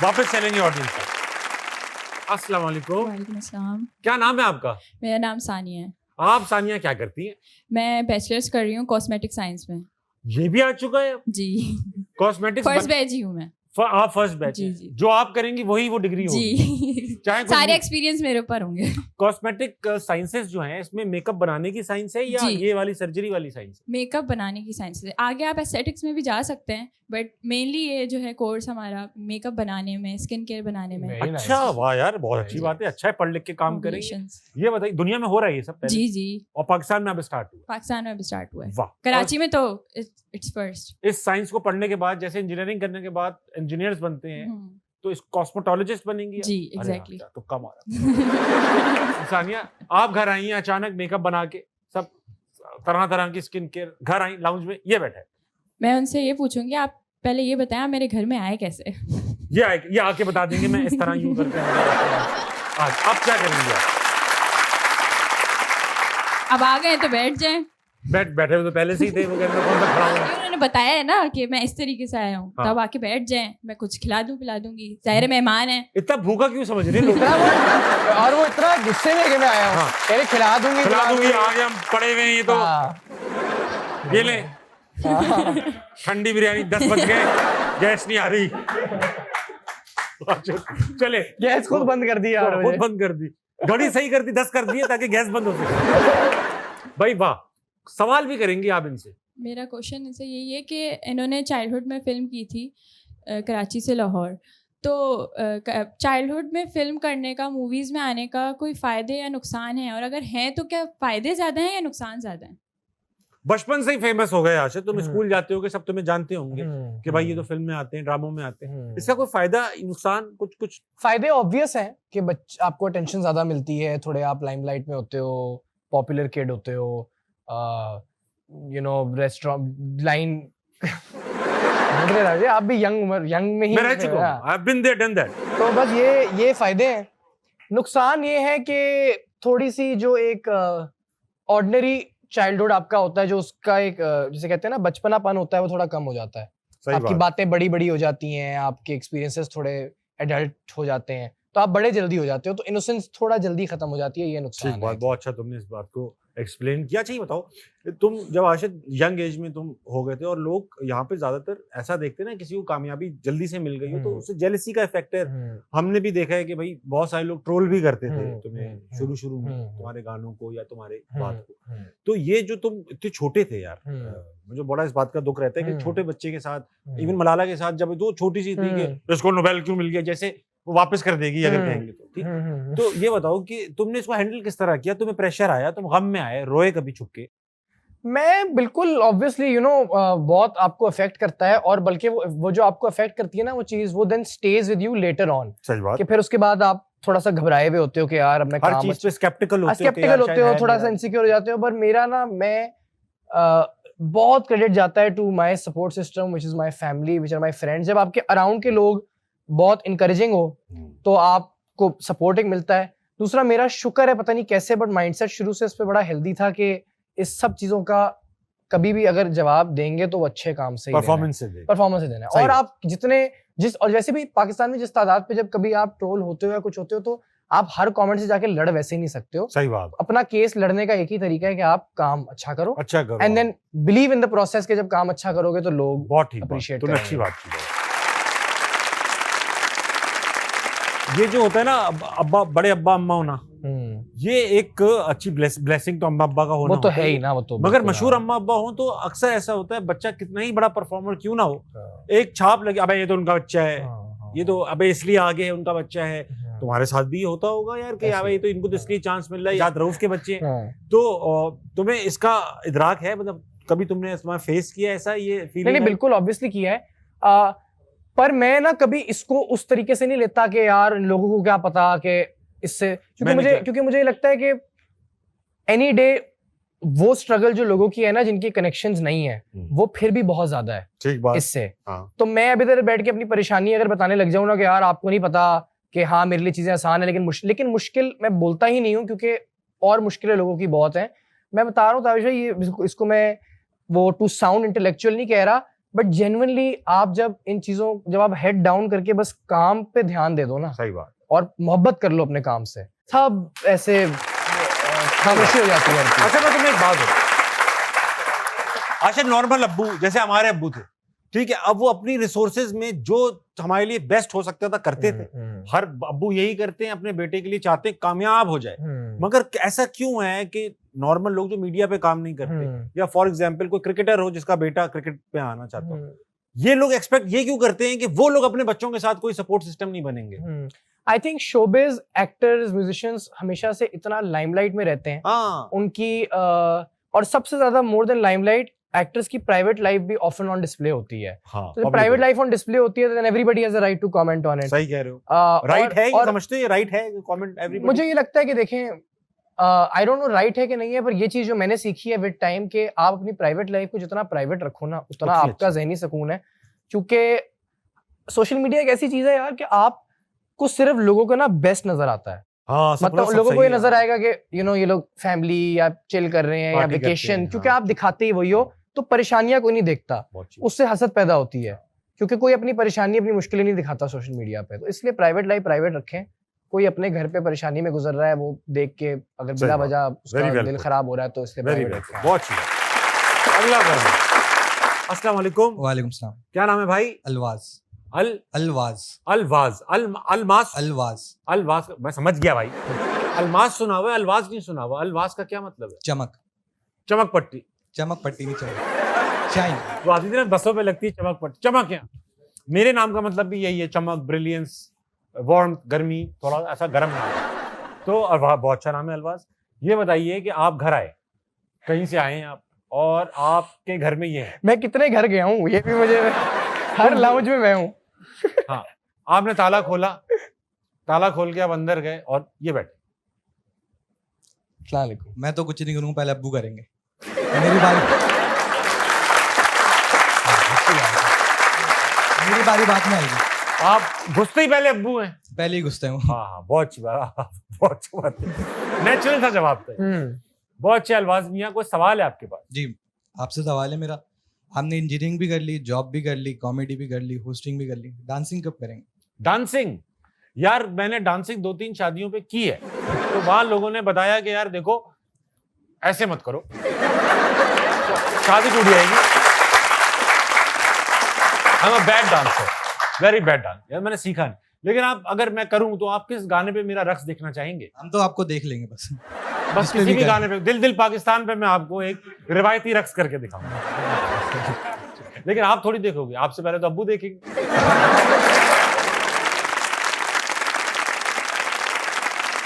वापस चलेंगे ऑडियंस तक। अस्सलाम वालेकुम। वालेकुम अस्सलाम। क्या नाम है आपका? मेरा नाम सानिया है। आप सानिया क्या करती हैं? मैं बैचलर्स कर रही हूँ कॉस्मेटिक साइंस में। ये भी आ चुका है जी। कॉस्मेटिक्स। फर्स्ट बैच ही हूँ मैं। आप फर्स्ट बैच जी, हैं। जी। जो आप करेंगी वही वो डिग्री होगी, जी। चाहे कुछ सारे भी। एक्सपीरियंस मेरे ऊपर होंगे। कॉस्मेटिक साइंसेस जो हैं, इसमें मेकअप बनाने की साइंस है या जी। ये वाली सर्जरी वाली साइंस है? मेकअप बनाने की साइंस है। आगे आप एस्थेटिक्स में भी जा सकते हैं, बट मेनली ये जो है कोर्स हमारा मेकअप बनाने में, स्किन केयर बनाने में। Very nice. अच्छा, वाह यार, बहुत अच्छी जी। बात है। अच्छा है, पढ़ लिख के काम करेंगे। Formulations। ये बताइए, दुनिया में हो रहा है ये सब पहले? जी जी। और पाकिस्तान में अब स्टार्ट हुआ? पाकिस्तान में अभी स्टार्ट हुआ है। वाह। कराची में तो इट्स फर्स्ट। और इस साइंस को पढ़ने के बाद, जैसे इंजीनियरिंग करने के बाद इंजीनियर्स बनते हैं, तो इस कॉस्मेटोलॉजिस्ट बनेंगी आप? जी, अरे हाँ, exactly। क्या तुक्का मारा। सानिया, आप घर आई हैं अचानक मेकअप बना के, सब तरह की स्किन केयर, घर आई लाउंज में, ये बैठा है। मैं उनसे ये पूछूंगी, आप पहले ये बताएं आप मेरे घर में आए कैसे? ये आके बता देंगे, मैं इस तरह यूं करके आज आप क्या करेंगे? अब आ गए तो बैठ जाएं। बैठे हुए तो पहले से ही थे, वो कहते हैं कौन सा खड़ा हुआ। उन्होंने बताया है ना कि मैं इस तरीके से आया हूँ, हाँ। तब आके बैठ जाएं, मैं कुछ खिला दूंगी। ज़ाहिर है मेहमान है। इतना भूखा क्यों समझ रहे हैं लोग? और वो इतना गुस्से में कि मैं आया हूँ, हाँ। अरे खिला दूंगी। आगे हम पड़े हुए हैं, ये तो हाँ। ये ले ठंडी बिरयानी, 10 बज गए, गैस नहीं आ रही। चले, गैस खुद बंद कर दिया। खुद बंद कर दी, घड़ी सही कर दी, 10 कर दिए ताकि गैस बंद हो सके। भाई वाह, सवाल भी करेंगे आप इनसे? मेरा क्वेश्चन इनसे यही है कि इन्होंने चाइल्डहुड में फ़िल्म की थी कराची से लाहौर, तो चाइल्डहुड में फ़िल्म करने का, मूवीज़ में आने का कोई फ़ायदे या नुकसान है, और अगर हैं तो क्या फ़ायदे ज़्यादा हैं या नुकसान ज़्यादा हैं? बचपन से ही फेमस हो गए आशा, तुम स्कूल जाते होगे, सब तुम्हें जानते होंगे कि भाई ये तो फिल्म में आते हैं, ड्रामों में आते हैं। इसका कोई फायदा नुकसान कुछ? फायदे ऑब्वियस हैं कि आपको अटेंशन ज्यादा मिलती है, थोड़े आप लाइमलाइट में होते हो, पॉपुलर किड होते हो, रेस्टोरेंट लाइन। आप भी यंग में ही मैं रह चुका हूं, I've been there, done that। तो बस ये फायदे हैं। नुकसान ये है कि थोड़ी सी जो एक ऑर्डिनरी चाइल्डहुड आपका होता है, जो उसका एक जिसे कहते हैं ना बचपनापन होता है, वो थोड़ा कम हो जाता है। आपकी बातें बड़ी हो जाती हैं, आपके एक्सपीरियंसेस थोड़े एडल्ट हो जाते हैं, तो आप बड़े जल्दी हो जाते हो, तो इनोसेंस थोड़ा जल्दी खत्म हो जाती है। ये नुकसान है। बहुत अच्छा तुमने इस बात को एक्सप्लेन किया। चाहिए बताओ, तुम जब आशिद यंग एज में तुम हो गए थे, और लोग यहाँ पे ज्यादातर ऐसा देखते हैं ना, किसी को कामयाबी जल्दी से मिल गई हो तो उससे जेलसी का इफेक्ट है। हमने भी देखा है कि भाई बहुत सारे लोग ट्रोल भी करते थे तुम्हें शुरू में, तुम्हारे गानों को या तुम्हारे बात को। तो ये जो तुम इतने छोटे थे यार, मुझे बड़ा इस बात का दुख रहता है कि छोटे बच्चे के साथ, इवन मलाला के साथ, जब वो छोटी सी थी कि इसको नोबेल क्यों मिल गया, जैसे वो वापस कर देगी अगर कहेंगे तो, ठीक। तो ये बताओ कि तुमने इसको हैंडल किस तरह किया? तुम्हें प्रेशर आया, तुम गम में आए, रोए कभी छुप के? मैं बिल्कुल ऑब्वियसली बहुत आपको अफेक्ट करता है, और बल्कि वो जो आपको अफेक्ट करती है ना वो चीज, वो then stage with you later on. सही बात। कि फिर उसके बाद आप थोड़ा सा घबराए हुए होते हो कि यार अब मैं हर चीज पे स्केप्टिकल होते हो, थोड़ा सा इनसिक्योर हो जाते हो। पर मेरा ना, मैं बहुत क्रेडिट जाता है to my support system, which is my family, which are my friends. जब आपके अराउंड के लोग बहुत इनकरेजिंग हो तो आपको सपोर्टिंग मिलता है। दूसरा, मेरा शुक्र है पता नहीं कैसे, बट माइंडसेट शुरू से इस पे बड़ा हेल्दी था कि इस सब चीजों का कभी भी अगर जवाब देंगे तो वो अच्छे काम से ही परफॉर्मेंस से देना है। और आप और वैसे भी पाकिस्तान में जिस तादाद पे जब कभी आप ट्रोल होते हो या कुछ होते हो, तो आप हर कमेंट से जाके लड़ वैसे ही नहीं सकते हो। सही बात। अपना केस लड़ने का एक ही तरीका है कि आप काम अच्छा करो and then believe in the process के जब काम अच्छा करोगे तो लोग बहुत अप्रिशिएट करेंगे। अच्छी बात की। ये जो होता है ना अब्बा, बड़े अब्बा अम्मा होना, ये एक अच्छी ब्लेसिंग तो अम्मा अब्बा का होना, वो तो है ही ना, वो तो। मगर मशहूर अम्मा अब्बा हो तो अक्सर ऐसा होता है, बच्चा कितना ही बड़ा परफॉर्मर क्यों ना हो, एक छाप लगे, अबे ये तो उनका बच्चा है, ये तो अबे इसलिए आगे है, उनका बच्चा है। तुम्हारे साथ भी होता होगा यार कि अबे ये तो इनको तो इसलिए चांस मिल रहा है, याद रऊफ के बच्चे। तो तुम्हें इसका इदराक है, मतलब कभी तुमने फेस किया ऐसा ये फीलिंग? नहीं, बिल्कुल ऑब्वियसली किया है। पर मैं ना कभी इसको उस तरीके से नहीं लेता कि यार इन लोगों को क्या पता कि इससे, क्योंकि मुझे लगता है कि एनी डे वो स्ट्रगल जो लोगों की है ना, जिनकी कनेक्शंस नहीं है, वो फिर भी बहुत ज्यादा है ठीक बात इससे। हाँ। तो मैं अभी इधर बैठ के अपनी परेशानी अगर बताने लग जाऊं ना कि यार आपको नहीं पता कि हाँ मेरे लिए चीजें आसान है, लेकिन मुश्किल मैं बोलता ही नहीं हूँ, क्योंकि और मुश्किलें लोगों की बहुत हैं। मैं बता रहा हूँ ताविश भाई, ये इसको मैं वो टू साउंड इंटेलेक्चुअल नहीं कह रहा, बट जेन्युइनली आप जब आप हेड डाउन करके बस काम पे ध्यान दे दो ना, सही बात, और मोहब्बत कर लो अपने काम से, सब ऐसे खामोशी हो जाती है। अच्छा मैं तुम्हें एक बात बताऊं, अच्छा नॉर्मल अब्बू जैसे हमारे अब्बू थे, ठीक है, अब वो अपनी रिसोर्सेज में जो हमारे लिए बेस्ट हो सकता था करते थे। हर अब्बू यही करते हैं, अपने बेटे के लिए चाहते हैं कामयाब हो जाए। मगर ऐसा क्यों है कि नॉर्मल लोग जो मीडिया पे काम नहीं करते, या फॉर एग्जांपल कोई क्रिकेटर हो जिसका बेटा क्रिकेट पे आना चाहता हो, ये लोग एक्सपेक्ट ये क्यों करते हैं कि वो लोग अपने बच्चों के साथ कोई सपोर्ट सिस्टम नहीं बनेंगे? I think showbiz actors musicians हमेशा से इतना लाइमलाइट में रहते हैं, उनकी और सबसे ज्यादा मोर देन लाइमलाइट एक्टर्स की प्राइवेट लाइफ भी ऑफन ऑन डिस्प्ले होती है। तो जब प्राइवेट लाइफ ऑन डिस्प्ले होती है, then everybody has a right to comment on it. सही कह रहे हो, राइट है, ये समझते हैं राइट है कमेंट एवरीबॉडी। मुझे ये लगता है कि देखें, आई डोंट नो राइट है कि नहीं है, पर ये चीज जो मैंने सीखी है विद टाइम, कि आप अपनी प्राइवेट लाइफ को जितना प्राइवेट रखो ना, उतना आपका ज़हनी सुकून है। क्योंकि सोशल मीडिया एक ऐसी चीज है यार कि आपको सिर्फ लोगों का ना बेस्ट नजर आता है। मतलब लोगों को ये नजर आएगा कि ये लोग फैमिली या चिल कर रहे हैं या वेकेशन, क्योंकि आप दिखाते ही वही हो, तो परेशानियां कोई नहीं देखता, उससे हसद पैदा होती है, क्योंकि कोई अपनी परेशानी अपनी मुश्किलें नहीं दिखाता सोशल मीडिया पे। तो इसलिए प्राइवेट लाइफ प्राइवेट रखें। कोई अपने घर पे परेशानी में गुजर रहा है, वो देख के अगर बिला वजह उसका दिल खराब हो रहा है, तो इसलिए प्राइवेट रखें। बहुत अच्छी। अगला अस्सलाम वालेकुम। वालेकुम सलाम। क्या नाम है भाई? अलवाज। अलवाज मैं समझ गया भाई। अलमास सुना हुआ है, अलवाज नहीं सुना हुआ। अलवाज का क्या मतलब है? चमक पट्टी नहीं, चमक शाइन। वो आती थी ना बसों पे लगती है चमक पट्टी, चमक। यहाँ मेरे नाम का मतलब भी यही है, चमक, ब्रिलियंस, वार्म, गर्मी, थोड़ा ऐसा गर्म नाम है। तो बहुत अच्छा नाम है अलवाज। ये बताइए कि आप घर आए, कहीं से आए हैं आप, और आपके घर में ये है। मैं कितने घर गया हूँ, ये भी मुझे हर लाउंज में मैं हूँ। हाँ, आपने ताला खोला, ताला खोल के आप अंदर गए और ये बैठे। अस्सलाम वालेकुम। मैं तो कुछ नहीं करूँगा, पहले अब्बू करेंगे। मेरी बारी बात में आएगी। आप घुसते ही पहले अब्बू हैं? पहले ही घुसते हैं। हाँ, बहुत अच्छी बात है। नेचुरल सा जवाब था। बहुत अच्छे। अलवाज मियां, कोई सवाल है आपके पास? जी, आपसे सवाल है मेरा। हमने इंजीनियरिंग भी कर ली, जॉब भी कर ली, कॉमेडी भी कर ली, होस्टिंग भी कर ली, डांसिंग कब करेंगे? डांसिंग यार, मैंने डांसिंग 2-3 शादियों पे की है, तो वहां लोगों ने बताया कि यार देखो ऐसे मत करो, शादी टूट जाएगी। I am a bad dancer, very bad dance. यार मैंने सीखा नहीं, लेकिन आप अगर मैं करूं तो आप किस गाने पे मेरा रक्स देखना चाहेंगे? हम तो आपको देख लेंगे बस किसी भी गाने पे। दिल दिल पाकिस्तान पे मैं आपको एक रिवायती रक्स करके दिखाऊंगा। लेकिन आप थोड़ी देखोगे, आपसे पहले तो अब्बू देखेंगे।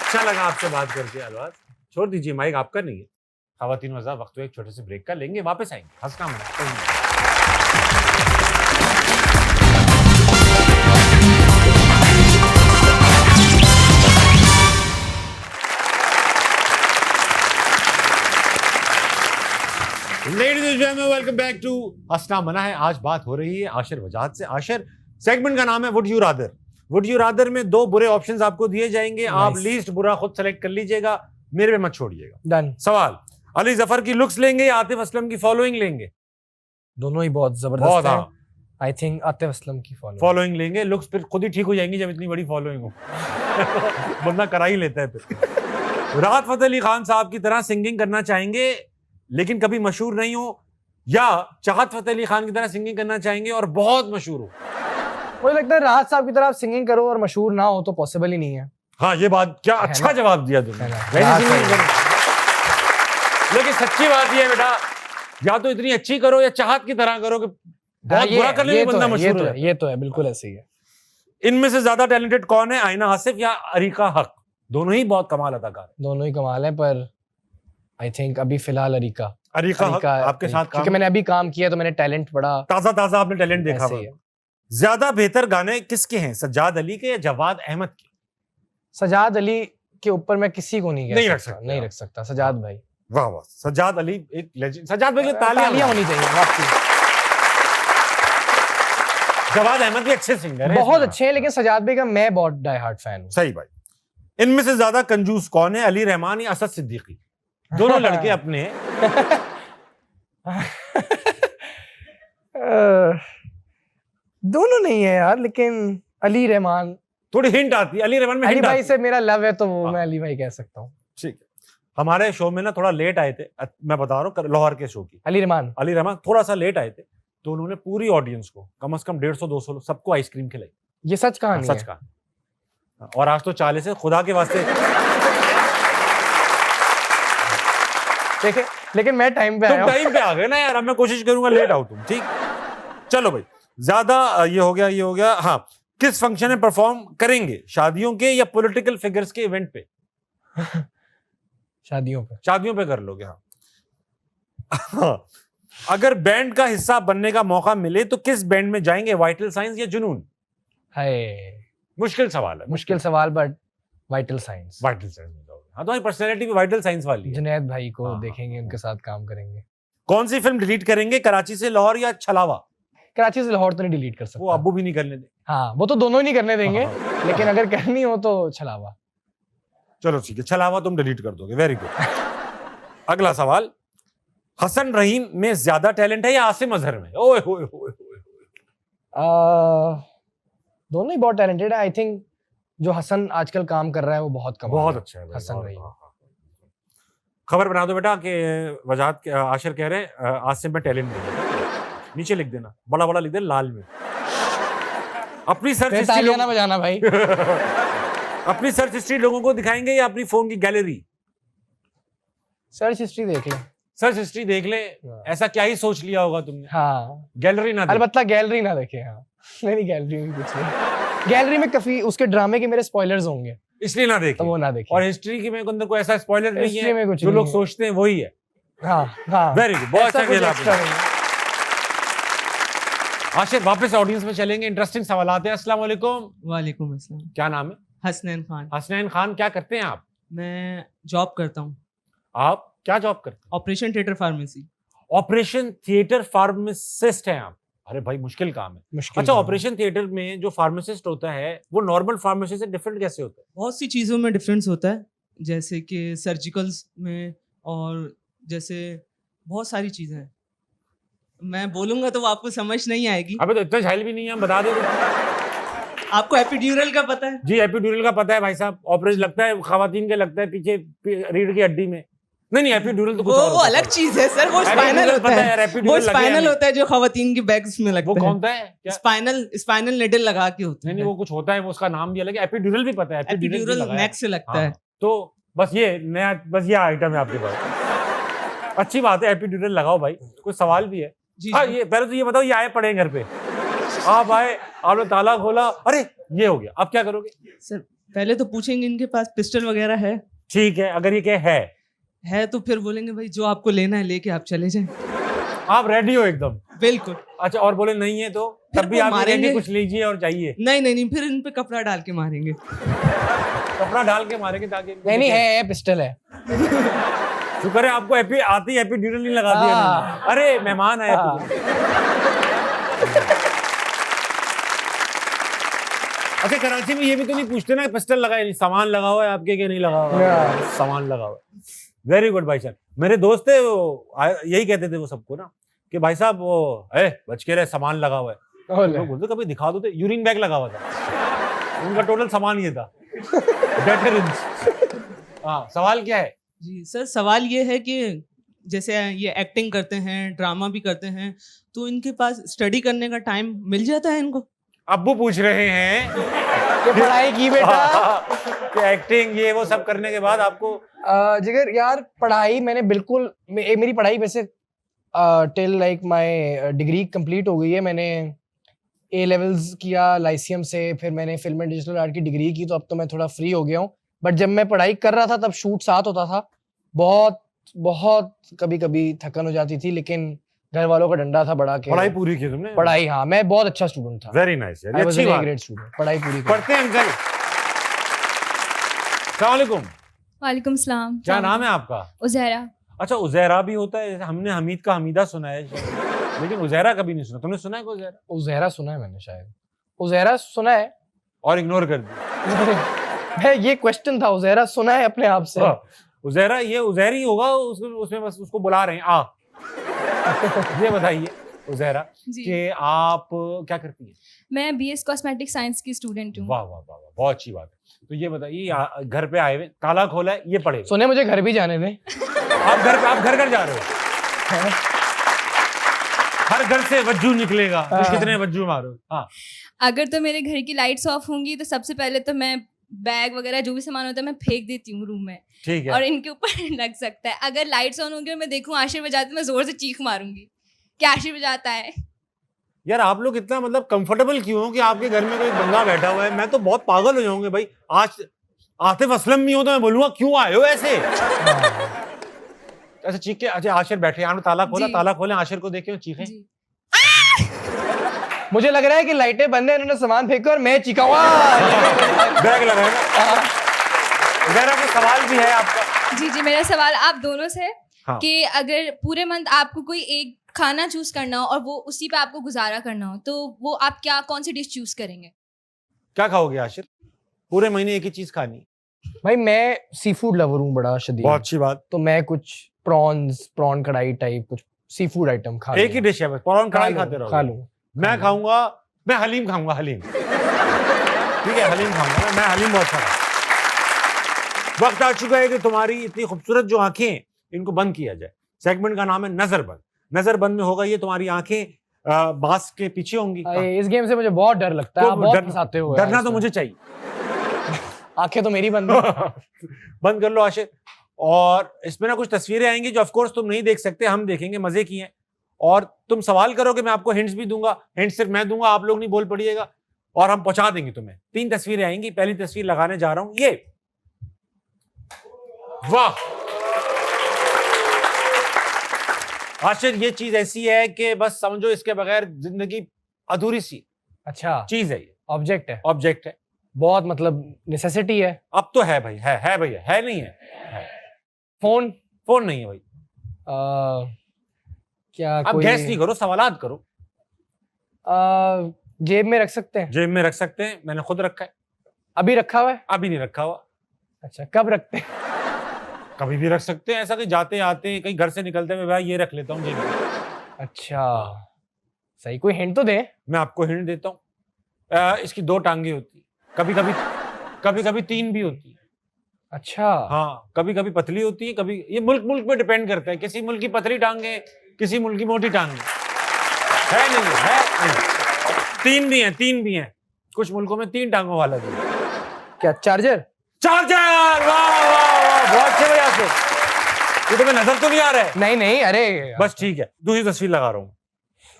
अच्छा लगा आपसे बात करके अलवाज। छोड़ दीजिए, माइक आपका नहीं है। ख़वातीन वज़ा, वक्त एक छोटे से ब्रेक का लेंगे, वापस आएंगे। हंसना मना। Ladies and gentlemen, welcome back to हंसना मना है। आज बात हो रही है आशिर वजाहत से। आशिर, सेगमेंट का नाम है would you rather. Would you rather में 2 बुरे ऑप्शंस आपको दिए जाएंगे, आप लीस्ट बुरा खुद सेलेक्ट कर लीजिएगा, मेरे पे मत छोड़िएगा। डन। सवाल, अली जफर की लुक्स लेंगे या आतिफ असलम की फॉलोइंग लेंगे? दोनों ही बहुत जबरदस्त है। आई थिंक आतिफ असलम की फॉलोइंग लेंगे। लुक्स फिर खुद ही ठीक हो जाएंगी जब इतनी बड़ी फॉलोइंग हो। बंदा करा ही लेता है फिर। राहत फतेह अली खान साहब की तरह सिंगिंग करना चाहेंगे लेकिन कभी मशहूर नहीं हो, या चाहत फतेह अली खान की तरह सिंगिंग करना चाहेंगे और बहुत मशहूर हो? मुझे लगता है राहत साहब की तरह आप सिंगिंग करो और मशहूर ना हो तो पॉसिबल ही नहीं है। हाँ, ये बात क्या अच्छा जवाब दिया तुमने। लेकिन सच्ची बात ये है बेटा, या तो इतनी अच्छी करो या चाहत की तरह करो कि बहुत बुरा करने में बंदा मशहूर है। ये तो है, बिल्कुल ऐसे ही है। इनमें से ज्यादा टैलेंटेड कौन है, आइना आसिफ या अरीका हक? दोनों ही बहुत कमाल अदाकार हैं। दोनों ही कमाल है, पर आई थिंक अभी फिलहाल अरीका हक आपके साथ काम, क्योंकि मैंने अभी काम किया तो मैंने टैलेंट बड़ा ताजा आपने टैलेंट देखा। ज्यादा बेहतर गाने किसके हैं, सज्जाद अली के या जवाद अहमद के? सजाद अली के ऊपर मैं किसी को नहीं नहीं कह रख सकता, सकते नहीं आप। रख सकता। सजाद भाई, वाह वाह, सज्जाद अली एक लेजेंड। सज्जाद भाई के लिए तालियां तालियां होनी चाहिए वाकई। जवाद अहमद भी अच्छे सिंगर हैं, बहुत अच्छे हैं, लेकिन सजाद भाई का मैं बहुत डाई हार्ड फैन हूँ। सही भाई। इनमें से ज्यादा कंजूस कौन है, अली रहमान या असद सिद्दीकी? दोनों लड़के अपने हैं। दोनों नहीं है यार, लेकिन अली रहमान, थोड़ी हिंट आती है, अली रहमान में अली हिंट भाई आती से मेरा लव है तो वो हाँ। मैं अली भाई कह सकता हूँ। है। ठीक है, हमारे शो में ना थोड़ा लेट आए थे, मैं बता रहा हूँ लाहौर के शो की, अली रहमान, अली रहमान थोड़ा सा लेट आए थे, तो उन्होंने पूरी ऑडियंस को कम से कम 150-200 लोग सबको आइसक्रीम खिलाई। ये सच कहानी सच है। कहा। और आज तो 40 है, खुदा के वास्ते। देखे, लेकिन मैं टाइम पे तुम आया हूँ। टाइम पे आ गए ना यार, अब मैं कोशिश करूंगा लेट आओ तुम, ठीक? चलो भाई, ज्यादा ये हो गया। हाँ, किस फंक्शन में परफॉर्म करेंगे, शादियों के या पॉलिटिकल फिगर्स के इवेंट पे? शादियों पे। शादियों पे कर लोगे, हाँ। अगर बैंड का हिस्सा बनने का मौका मिले तो किस बैंड में जाएंगे, वाइटल साइंस या जुनून? हाय, मुश्किल सवाल है। मुश्किल सवाल, but vital science. Vital science में जाओगे, हाँ, तुम्हारी पर्सनैलिटी भी वाइटल साइंस वाली है। जुनैद भाई को हाँ, देखेंगे, उनके साथ काम करेंगे। कौन सी फिल्म डिलीट करेंगे, कराची से लाहौर या छलावा? कराची से लाहौर तो नहीं डिलीट कर सकता। वो अब्बू भी नहीं करने दे। हाँ, वो तो दोनों ही नहीं करने देंगे, हाँ। लेकिन अगर करनी हो तो छलावा। चलो ठीक है, छलावा तुम डिलीट कर दोगे, वेरी गुड। अगला सवाल, हसन रहीम में ज्यादा टैलेंट है या आसिम अजहर में? ओए होए होए होए। दोनों ही बहुत टैलेंटेड है। आई थिंक जो हसन आजकल काम कर रहा है वो बहुत कमाल बहुत है। अच्छा है भाई, हसन बहुत- रहीम। हाँ, हाँ। खबर बना दो बेटा कि वजाहत आशिर कह रहे हैं आसिम में टैलेंट नहीं है। नीचे लिख देना, बड़ा बड़ा लिख देना लाल में। अपनी सर्च फिर हिस्ट्री तालियां ना बजाना भाई। अपनी सर्च हिस्ट्री लोगों को दिखाएंगे या अपनी फोन की गैलरी? सर्च हिस्ट्री देख ले। सर्च हिस्ट्री देख ले। ऐसा क्या ही सोच लिया होगा तुमने, हाँ, गैलरी ना देख। अलबत्ता गैलरी ना देखे। हाँ, नहीं गैलरी में कुछ नहीं। गैलरी में काफी उसके ड्रामे के मेरे स्पॉयलर्स होंगे, इसलिए ना देखे। तो वो ना देखे। और हिस्ट्री के में अंदर कोई ऐसा स्पॉइलर नहीं हिस्ट्री है में कुछ जो लोग नहीं है। सोचते हैं वही है। हाँ हाँ, वेरी गुड, बहुत ऐसा अच्छा कुछ खेला extra आपने। नहीं है। आशिर वापस ऑडियंस में चलेंगे, इंटरेस्टिंग सवाल आते हैं। अस्सलाम वालेकुम, वालेकुम अस्सलाम। क्या नाम है? हसनैन खान। हसनैन खान, क्या करते हैं आप? मैं जॉब करता हूँ, आप क्या जॉब करते हैं? Operation theatre pharmacy. Operation theatre pharmacist हैं आप? अरे भाई मुश्किल काम है। मुश्किल अच्छा, काम है। ऑपरेशन थिएटर में जो फार्मासिस्ट होता है वो नॉर्मल फार्मेसी से डिफरेंट कैसे होता है? बहुत सी चीज़ों में डिफरेंस होता है, जैसे कि सर्जिकल्स में, और जैसे बहुत सारी चीज़ें हैं। मैं बोलूँगा तो वो आपको समझ नहीं आएगी। अबे तो इतना झाइल भी नहीं है, हम बता दे। आपको एपिड्यूरल का पता है? जी, एपिड्यूरल का पता है भाई साहब। ऑपरेशन लगता है खवातीन के, लगता है पीछे रीढ़ की हड्डी में। नहीं, एपिड्यूरल तो कुछ और वो होता है। अलग चीज़ है सर, वो एपिड्यूरल स्पाइनल होता पता है यार, है। एपिड्यूरल वो लगे स्पाइनल हमें। होता है जो खवातीन की बैग्स में लगता वो है। कौन सा है क्या? स्पाइनल निडल लगा के होता नहीं है। नहीं, वो कुछ होता है, वो उसका नाम भी अलग है। एपिड्यूरल भी पता है, एपिड्यूरल भी एपिड्यूरल लगा है। नेक से लगता हाँ, है। तो बस ये नया, बस ये आइटम है आपके पास। अच्छी बात है, एपिड्यूरल लगाओ भाई। कोई सवाल भी है? जी हाँ, जी। ये पहले तो ये बताओ, ये आए पड़े हैं घर पे, आप आए, आपने ताला खोला, अरे ये हो गया, अब क्या करोगे? सर पहले तो पूछेंगे इनके पास पिस्टल वगैरह है? ठीक है, अगर ये क्या है तो फिर बोलेंगे भाई जो आपको लेना है लेके आप चले जाएं। आप रेडी हो एकदम? बिल्कुल। अच्छा, और बोले नहीं है तो फिर तब भी वो आप मारेंगे। मारेंगे, कुछ लीजिए और चाहिए? नहीं, फिर इन पे कपड़ा डाल के मारेंगे। कपड़ा डाल के मारेंगे ताकि नहीं है, पिस्टल है। शुक्र है आपको आती एपिड्यूरल नहीं लगा दिया हाँ। इन्होंने। अरे मेहमान आए। हाँ। अच्छा, कराची में ये भी तो नहीं पूछते ना पिस्टल लगा है नहीं, सामान लगा हुआ है आपके कि नहीं लगा हुआ है? सामान लगा हुआ है। वेरी गुड भाई साहब। मेरे दोस्त थे वो यही कहते थे वो सबको ना कि भाई साहब वो बच के रहे, सामान लगा हुआ है। लोग बोलते कभी दिखा दो, यूरिन बैग लगा हुआ था, उनका टोटल सामान ये था। हाँ, सवाल क्या है? जी सर, सवाल ये है कि जैसे ये एक्टिंग करते हैं, ड्रामा भी करते हैं, तो इनके पास स्टडी करने का टाइम मिल जाता है इनको? अब्बू पूछ रहे हैं कि पढ़ाई की बेटा, कि एक्टिंग ये वो सब करने के बाद आपको जिगर यार पढ़ाई मैंने बिल्कुल, मेरी पढ़ाई वैसे till like my degree complete हो गई है। मैंने ए लेवल्स किया लाइसियम से, फिर मैंने फिल्म एंड डिजिटल आर्ट की डिग्री की, तो अब तो मैं थोड़ा फ्री हो गया हूँ। बट जब मैं पढ़ाई कर रहा था तब शूट साथ होता था, बहुत बहुत कभी कभी थकन हो जाती थी, लेकिन घर वालों का डंडा था बड़ा के पढ़ाई पूरी की तुमने? पढ़ाई, हाँ मैं बहुत अच्छा स्टूडेंट था। वेरी नाइस यार, आई ये वाज अच्छी एन बात। ग्रेड स्टूडेंट, पढ़ाई पूरी की। पढ़ते हैं अंकल। अस्सलाम वालेकुम, वालेकुम सलाम। क्या नाम है आपका? उज़ैरा। अच्छा उज़ैरा भी होता है, हमने हमीद का हमीदा सुना है शायद, लेकिन उज़ैरा कभी नहीं सुना। तुमने सुना है कोई उज़ैरा? उज़ैरा सुना है मैंने शायद, उज़ैरा सुना है और इग्नोर कर दिया। मैं ये क्वेश्चन था, उज़ैरा सुना है अपने आप से। उज़ैरा ये उज़ैरी होगा, उसमें बस उसको बुला रहे हैं आ। ये बताइए उज़ैरा जी। कि आप क्या करती हैं? मैं BS कॉस्मेटिक साइंस की स्टूडेंट हूँ। वाह वाह वाह वाह, बहुत अच्छी बात है। तो ये बताइए, घर पे आए हुए, ताला खोला है, ये पड़ेगा। सुने मुझे घर भी जाने दें। आप घर जा रहे हो? हर घर से वज्जू निकलेगा, तो कितने वज्जू मारो? हाँ, अगर तो मेरे घर की लाइट्स ऑफ होंगी तो सबसे पहले तो मैं बैग वगैरह जो भी सामान होता है मैं फेंक देती हूँ रूम में, ठीक है। और इनके ऊपर लग सकता है। अगर लाइट्स ऑन होंगी और मैं देखूँ आशिर बजाते, मैं जोर से चीख मारूंगी कि आशिर बजाता है। यार आप लोग इतना मतलब कंफर्टेबल क्यों हो कि आपके घर में कोई बंदा बैठा हुआ है? मैं तो बहुत पागल हो जाऊंगे भाई। आज आतिफ असलम नहीं हो तो मैं बोलूंगा क्यों आए हो ऐसे? अच्छा चीख के, अच्छा आशिर बैठे, आपने ताला खोला, जी। ताला खोले, आशिर को देखे और चीखे। जी। मुझे लग रहा है कि लाइटें बंद है, इन्होंने सामान फेंका और मैं चीखा हुआ। बैग लगाए ना। वगैरह कोई सवाल भी है आपका? जी जी, मेरा सवाल आप दोनों से हाँ। कि अगर पूरे मंथ आपको कोई एक खाना चूज करना हो और वो उसी पे आपको गुजारा करना हो, तो वो आप क्या, कौन सी डिश चूज करेंगे? क्या खाओगे आशिर? पूरे महीने एक ही चीज खानी? भाई मैं सी फूड लवर हूँ बड़ा शदीद, बहुत अच्छी बात। तो मैं कुछ प्रॉन कढ़ाई टाइप कुछ सी फूड आइटम खा एक ही डिश है बस, प्रॉन कढ़ाई खाते रहो। खा लूँ। मैं खाऊंगा, मैं हलीम खाऊंगा, हलीम। ठीक है, हलीम खाऊंगा ना, मैं हलीम बहुत खाऊंगा। वक्त आ चुका है कि तुम्हारी इतनी खूबसूरत जो आंखें हैं, इनको बंद किया जाए। सेगमेंट का नाम है नजरबंद। नजरबंद में होगा ये, तुम्हारी आंखें बांस के पीछे होंगी। इस गेम से मुझे बहुत डर लगता है, तो आप बहुत डर- फंसाते हो यार डरना तो इसमें। मुझे चाहिए। आंखें तो मेरी बंद हैं। बंद कर लो आशिर। और इसमें ना कुछ तस्वीरें आएंगी जो ऑफ कोर्स तुम नहीं देख सकते, हम देखेंगे, मजे की हैं। और तुम सवाल करोगे, मैं आपको हिंट्स भी दूंगा। हिंट सिर्फ मैं दूंगा, आप लोग नहीं बोल पड़िएगा, और हम पहुंचा देंगे तुम्हें। 3 तस्वीरें आएंगी। पहली तस्वीर लगाने जा रहा हूं, ये। वाह आशिर, ये चीज ऐसी है कि बस समझो इसके बगैर जिंदगी अधूरी सी अच्छा, चीज है। ये ऑब्जेक्ट है, ऑब्जेक्ट है, बहुत मतलब नेसेसिटी है। अब तो है भाई, है भैया, है नहीं है? फोन? फोन नहीं है भाई। क्या अब कोई गैस नहीं करो, सवालात करो। जेब में रख सकते हैं? जेब में रख सकते हैं, मैंने खुद रखा है। अभी रखा हुआ है? अभी नहीं रखा हुआ। अच्छा, कब रखते हैं? कभी भी रख सकते हैं, ऐसा कि जाते आते कहीं घर से निकलते हुए भाई ये रख लेता हूँ जेब में। अच्छा, सही, कोई हिंट तो दे। मैं आपको हिंट देता हूँ। इसकी 2 टांगे होती, कभी कभी 3 भी होती। अच्छा, हाँ, कभी कभी पतली होती है, कभी, ये मुल्क पे डिपेंड करता है। किसी मुल्क की पतली टांगे, किसी मुल्क की मोटी टांगे। है नहीं। 3 भी हैं। कुछ मुल्कों में 3 टांगों वाला भी है। क्या चार्जर? चार्जर! वाह वाह वाह, बहुत अच्छे भैया से। ये तुम्हें नजर तो नहीं आ रहा है? नहीं नहीं, अरे बस ठीक है, दूसरी तस्वीर लगा रहा हूं।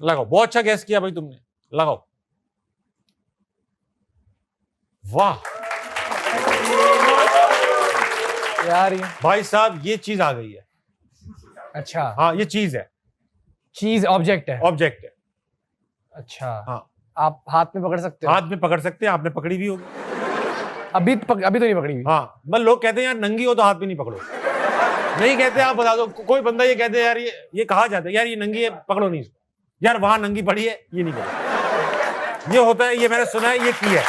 लगाओ, बहुत अच्छा गैस किया भाई तुमने। लगाओ। वाह यार ये, भाई साहब, ये चीज आ गई है। अच्छा, हाँ, ये चीज है, चीज ऑब्जेक्ट है। ऑब्जेक्ट है। अच्छा, हाँ, आप हाथ में पकड़ सकते हो? हाथ में पकड़ सकते हैं, आपने पकड़ी भी होगी। अभी तो नहीं पकड़ी हुई। हाँ, मतलब लोग कहते हैं यार नंगी हो तो हाथ भी नहीं पकड़ो। नहीं कहते, आप बता दो। कोई बंदा ये कहते हैं यार, ये कहा जाता है यार ये नंगी है, पकड़ो नहीं इसको। यार वहां नंगी पड़ी है, ये नहीं पकड़ो। ये होता है, ये मैंने सुना है, ये की है।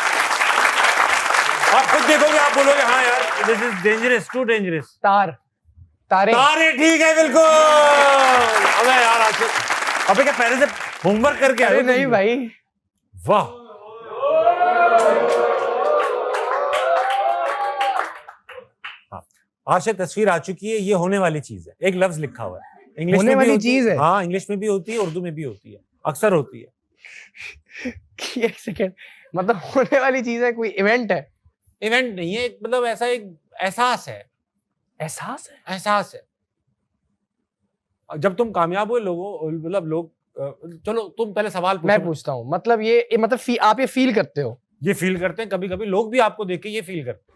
आप खुद देखोगे, आप बोलोगे हाँ यार this is dangerous, too dangerous. तारे? ठीक है, बिल्कुल। अबे यार आशिक, अबे क्या पहले से होमवर्क करके आए अरे हो नहीं तुम? भाई, वाह, आशिक तस्वीर आ चुकी है। ये होने वाली चीज है, एक लफ्ज लिखा हुआ है। इंग्लिश होने में भी वाली होती चीज है? हाँ, इंग्लिश में भी होती है, उर्दू में भी होती है, अक्सर होती है। एक सेकेंड, मतलब होने वाली चीज है, कोई इवेंट है? इवेंट नहीं है, मतलब ऐसा एक एहसास है। एहसास है? एहसास है। जब तुम कामयाब हुए लोगों, मतलब लोग, चलो तुम पहले सवाल पूछो। मैं पूछता हूँ, मतलब ये मतलब आप ये फील करते हो? ये फील करते हैं, कभी कभी लोग भी आपको देख के ये फील करते हैं।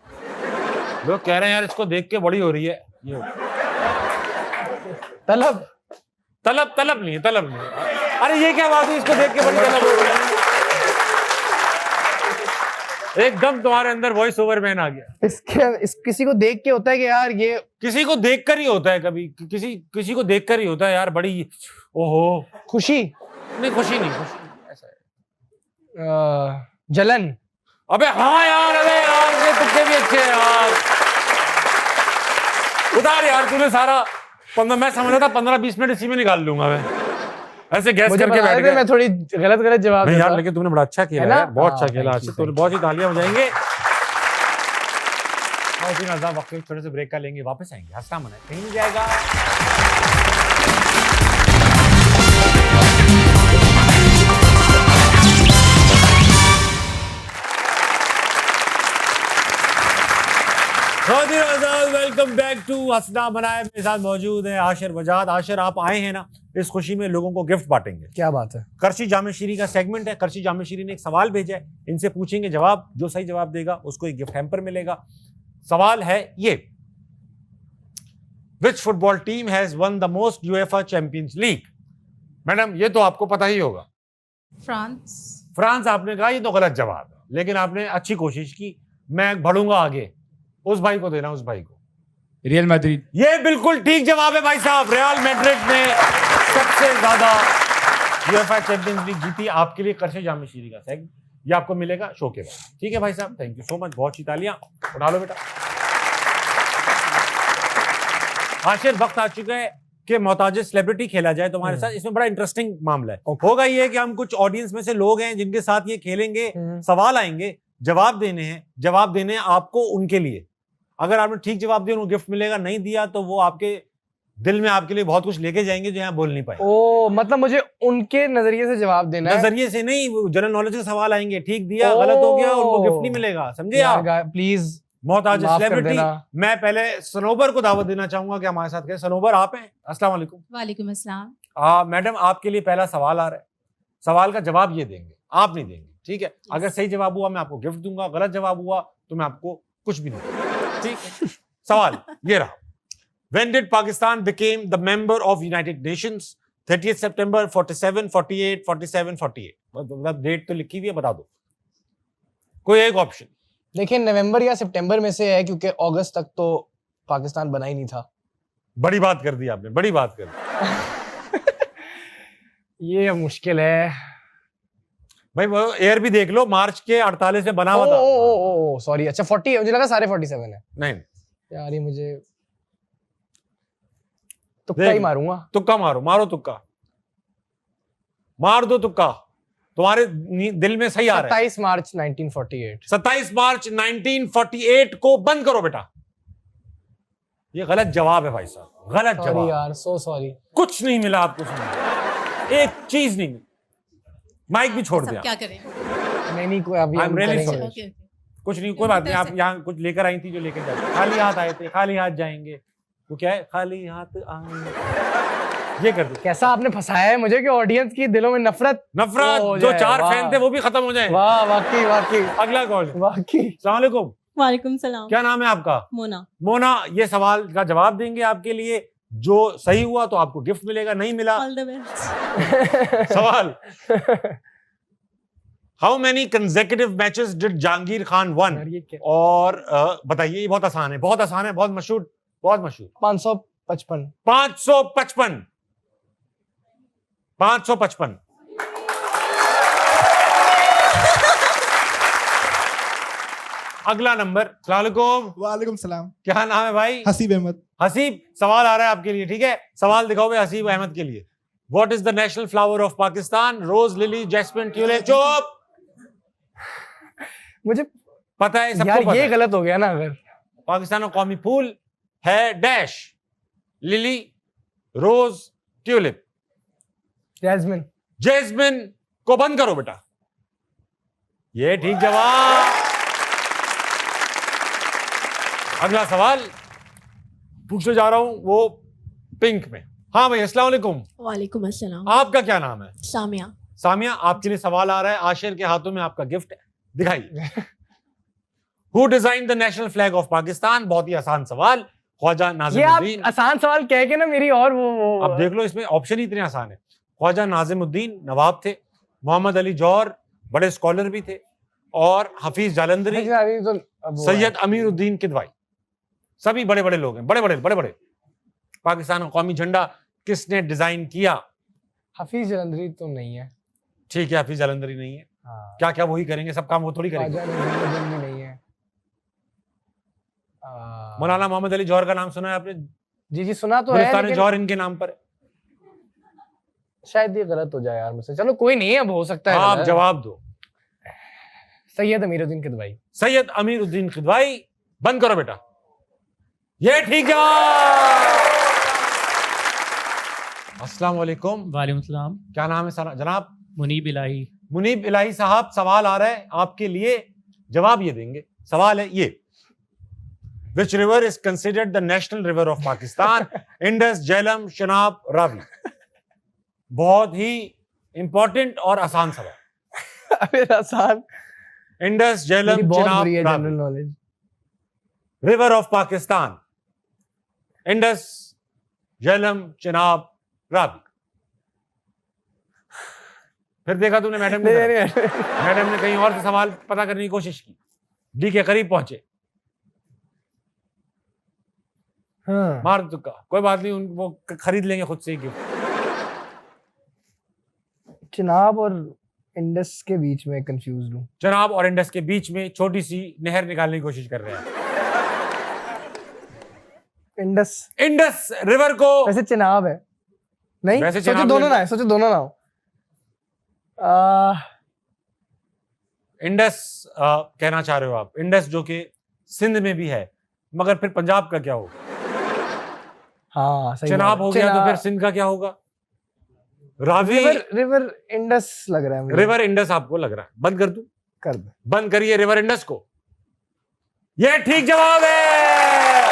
लोग कह रहे हैं यार इसको देख के बड़ी हो रही है ये। तलब? तलब तलब नहीं है, तलब नहीं है। अरे ये क्या बात है, इसको देख के बड़ी तलब हो गई। एकदम तुम्हारे अंदर वॉइस ओवर मैन आ गया। किसी को देख के होता है कि यार ये किसी को देखकर ही होता है, कभी किसी को देखकर ही होता है यार, बड़ी ओहो खुशी नहीं, खुशी नहीं, ऐसा है। जलन। अबे हाँ यार, अबे यार ये तुक्के भी अच्छे हैं यार। उतार यार, तूने सारा 15, मैं समझ रहा था 15-20 मिनट इसी में निकाल लूंगा मैं, ऐसे गैस मुझे करके बैठ गया। मैं थोड़ी गलत जवाब नहीं देता। यार, लेकिन तुमने बड़ा अच्छा खेला ना? यार, बहुत अच्छा हाँ, खेला। thank you, अच्छा, तो thank बहुत ही तालियां बजाएंगे। बहुत ही मजा, वक्त छोटे से ब्रेक का लेंगे, वापस आएंगे। हंसना मना कहीं नहीं जाएगा। वेलकम बैक टू हंसना मनाए। मेरे साथ मौजूद है आशिर वजाद। आशिर, आप आए हैं ना, इस खुशी में लोगों को गिफ्ट बांटेंगे। क्या बात है। करशी जामेशीरी का सेगमेंट है। करशी जामेशीरी ने एक सवाल भेजा है, इनसे पूछेंगे जवाब, जो सही जवाब देगा उसको एक गिफ्ट हैम्पर मिलेगा। सवाल है ये, which football team has won the most UEFA champions league? Madam ये तो आपको पता ही होगा। फ्रांस। फ्रांस आपने कहा, ये तो गलत जवाब है, लेकिन आपने अच्छी कोशिश की। मैं बढ़ूंगा आगे, उस भाई को देना, उस भाई को। Real Madrid. ये बिल्कुल ठीक जवाब है भाई साहब। रियल मैड्रिड ने सबसे ज्यादा यूएफए चैंपियंस लीग जीती। आपके लिए करशी जामेशीरी का सेग, ये आपको मिलेगा शो के बाद। ठीक है भाई साहब, थैंक यू सो मच। बहुत सी तालियां उठा लो बेटा। आशिर, वक्त आ चुका है कि मोहताज सेलिब्रिटी खेला जाए तुम्हारे साथ। इसमें बड़ा इंटरेस्टिंग मामला है। होगा ये कि हम कुछ ऑडियंस में से लोग हैं जिनके साथ ये खेलेंगे। सवाल आएंगे, जवाब देने हैं, जवाब देने हैं आपको उनके लिए। अगर आपने ठीक जवाब दिया उनको गिफ्ट मिलेगा, नहीं दिया तो वो आपके दिल में आपके लिए बहुत कुछ लेके जाएंगे जो यहाँ बोल नहीं पाए। ओ, मतलब मुझे उनके नजरिए से जवाब देना है। नजरिए से नहीं, जनरल नॉलेज के सवाल आएंगे। ठीक दिया, गलत हो गया, उनको गिफ्ट नहीं मिलेगा, समझे आप? प्लीज मोहताज माफ कर सेलिब्रिटी। देना। मैं पहले सनोबर को दावत देना चाहूंगा कि हमारे साथ करें। सनोबर आप हैं? अस्सलाम वालेकुम। वालेकुम अस्सलाम। मैडम, आपके लिए पहला सवाल आ रहा है। सवाल का जवाब ये देंगे, आप नहीं देंगे, ठीक है? अगर सही जवाब हुआ मैं आपको गिफ्ट दूंगा, गलत जवाब हुआ तो मैं आपको कुछ भी नहीं दूंगा, ठीक है? सवाल ये रहा, When did Pakistan became the member of United Nations? 30th September 47, 48, 47, 48। मतलब डेट तो लिखी हुई है, बता दो कोई एक ऑप्शन। देखिए, नवंबर या सितंबर में से है, क्योंकि अगस्त तक तो पाकिस्तान बना ही नहीं था। बड़ी बात कर दी आपने, बड़ी बात कर दी। ये मुश्किल है भाई, वो एयर भी देख लो, मार्च के 48 में बना हुआ था। ओ सॉरी, अच्छा 40, मुझे लगा सारे 47 है नहीं यार। ये मुझे तुक्का ही मारूंगा। तुक्का मारो, मारो तुक्का, मार दो तुक्का, तुम्हारे दिल में सही आ रहा है। 27 मार्च 1948। 27 मार्च 1948 को बंद करो बेटा। ये गलत जवाब है भाई साहब, गलत सॉरी जवाब। यार, सो सॉरी। कुछ नहीं मिला आपको सुनने, एक चीज नहीं मिली। माइक भी छोड़ दिया। क्या करें? नहीं कोई अभी I'm हम really करेंगे। sorry. ओके। कुछ नहीं, कोई बात नहीं। आप यहाँ कुछ लेकर आई थी जो लेकर जाए, खाली हाथ आए थे, खाली हाथ जाएंगे। वो क्या है, खाली हाथ आएंगे। ये कर दो। कैसा आपने फंसाया है मुझे कि ऑडियंस की दिलों में नफरत नफरत, हो जो जाए, 4 वाह। फैन थे वो भी खत्म हो जाए। वाह, वाकई वाकई अगला कॉल। वाकई। अस्सलाम वालेकुम। वालेकुम सलाम। क्या नाम है आपका? मोना। मोना, ये सवाल का जवाब देंगे आपके लिए। जो सही हुआ तो आपको गिफ्ट मिलेगा, नहीं मिला ऑल द बेस्ट। सवाल, how many consecutive matches did Jahangir Khan one? यार ये क्या? और बताइए, ये बहुत आसान है, बहुत आसान है, बहुत मशहूर, बहुत मशहूर। 555। 555। 555। अगला नंबर। अस्सलाम वालेकुम। वालेकुम सलाम। क्या नाम है भाई? हसीब अहमद। हसीब, सवाल आ रहा है आपके लिए, ठीक है? सवाल दिखाओ भाई हसीब अहमद के लिए। What is the national flower of Pakistan? Rose, lily, jasmine, tulip। चुप। मुझे पता है, सबको यार पता ये है। गलत हो गया ना। अगर पाकिस्तान का कौमी फूल है डैश, लिली, रोज, ट्यूलिप। जैस्मिन। जैस्मिन को बंद करो बेटा। ये ठीक जवाब। अगला सवाल पूछने जा रहा हूं, वो पिंक में। हाँ भाई, अस्सलाम वालेकुम। वालेकुम अस्सलाम। आपका क्या नाम है? सामिया। सामिया, आपके लिए सवाल आ रहा है। आशिर के हाथों में आपका गिफ्ट है, दिखाइए। Who design the national flag of Pakistan? बहुत ही आसान सवाल। ख्वाजा ये आप नाजिमुद्दीन। आसान सवाल कह के ना मेरी और वो अब देख लो, इसमें ऑप्शन ही इतने आसान है। ख्वाजा नाजिमुद्दीन नवाब थे, मोहम्मद अली जौहर बड़े स्कॉलर भी थे, और हफीज जालंधरी, अभी तो अब वो सैयद है। अमीरुद्दीन किदवाई, सभी बड़े बड़े लोग हैं, बड़े बड़े। पाकिस्तान का कौमी झंडा किसने डिजाइन किया? हफीज जलंधरी तो नहीं है। ठीक है, हफीज जालंधरी नहीं है। हाँ, क्या क्या वही करेंगे? सब काम वो थोड़ी करेंगे। ख्वाजा निजामुद्दीन भी नहीं है। मौलाना मोहम्मद अली जौहर का नाम सुना है आपने? जी जी सुना तो है, गुलिस्तान लेकिन जौहर इनके नाम पर है। शायद ये गलत हो जाए यार मुझसे। चलो कोई नहीं, अब हो सकता है आप गलत। जवाब दो। सैयद अमीरुद्दीन किदवाई। सैयद अमीरुद्दीन किदवाई। बंद करो बेटा, ये ठीक जवाब। अस्सलाम वालेकुम। वालेकुम सलाम। क्या नाम है सारा जनाब? मुनीब इलाही। मुनीब इलाही साहब, सवाल आ रहा है आपके लिए, जवाब ये देंगे। सवाल है ये, which river is considered the national river of Pakistan? Indus, Jhelum, Chenab, Ravi. बहुत ही इंपॉर्टेंट और आसान सवाल। अबे आसान, इंडस, मेरी झेलम, बहुत चनाब, बुरी है general Ravi. Knowledge. River of Pakistan, Indus, Jhelum, Chenab, Ravi. फिर देखा तूने मैडम ने, मैडम ने कहीं और से सवाल पता करने की कोशिश की, डी के करीब पहुंचे। हाँ। मार तुक्का, कोई बात नहीं, वो खरीद लेंगे खुद से ही गिफ्ट। चिनाब और इंडस के बीच में कंफ्यूज हूँ। चनाब और इंडस के बीच में छोटी सी नहर निकालने की कोशिश कर रहे हैं। इंडस, इंडस रिवर को वैसे चिनाब है नहीं, वैसे सोचो चिनाब दोनों में- ना है, सोचो दोनों ना हो। इंडस कहना चाह रहे हो आप, इंडस जो कि सिंध में भी है, मगर फिर पंजाब का क्या होगा? हाँ सही चनाब बात है। हो गया तो चिनाब- फिर सिंध का क्या होगा? रावी। रिवर इंडस लग रहा है मुझे। रिवर इंडस आपको लग रहा है? बंद कर दूं? कर दो। बंद करिए रिवर इंडस को। ये ठीक जवाब है।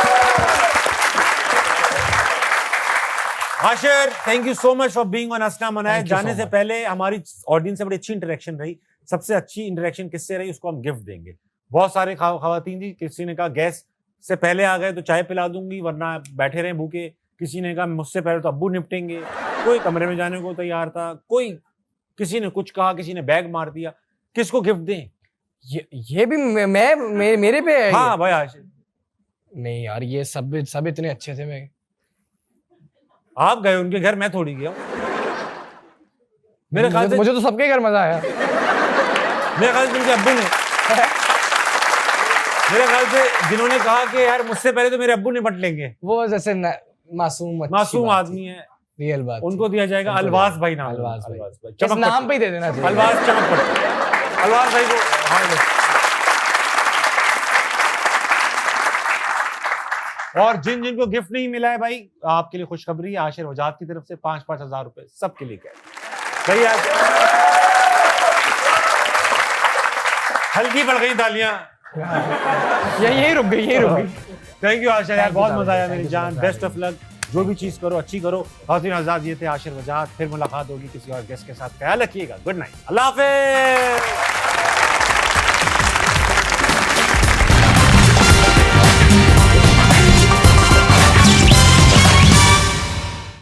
Ashir, thank you so much for being on असना मनाए। Thank you जाने so से much. पहले हमारी ऑडियंस से बड़ी अच्छी इंटरेक्शन रही। सबसे अच्छी इंटरेक्शन किससे रही उसको हम गिफ्ट देंगे। बहुत सारे खवातीन थी, किसी ने कहा गैस से पहले आ गए तो चाय पिला दूंगी वरना बैठे रहे भूखे। किसी ने कहा मुझसे पहले तो अब्बू निपटेंगे। कोई कमरे में जाने को तैयार था, कोई किसी ने कुछ कहा, किसी ने बैग मार दिया। किसको गिफ्ट दें? ये भी मेरे पे है। हाँ भाई आशिर, नहीं यार, ये सब इतने अच्छे थे। मैं आप गए उनके घर, मैं थोड़ी गया हूं। मेरे ख्याल से मुझे तो सबके घर मजा आया। मेरे ख्याल से उनके अब्बू ने मेरे ख्याल से जिन्होंने कहा कि यार मुझसे पहले तो मेरे अब्बू निपट लेंगे, वो जैसे मासूम अच्छी मासूम बात आदमी है, थी। रियल बात उनको दिया जाएगा उनको अलवास दिया। भाई नाम। अलवास भाई। भाई इस चमक नाम पट्टी। पे ही दे देना चाहिए। अलवास चमक पट्टी। अलवास भाई को हाँ। और जिन जिनको गिफ्ट नहीं मिला है भाई, आपके लिए खुशखबरी है। आशिर वजात की तरफ से 5-5 हजार रुपए सबके लिए कह सही है। हल्की पड़ गई तालियां। यही रुक गई, यही रुक गई। थैंक यू आशिर यार, Thank you बहुत so मजा आया much. मेरी Thank you so जान। much. बेस्ट ऑफ लक, जो भी चीज करो अच्छी करो। खातिन आजाद, ये थे आशिर वजात। फिर मुलाकात होगी किसी और गेस्ट के साथ। ख्याल रखिएगा। गुड नाइट, अल्लाह हाफिज।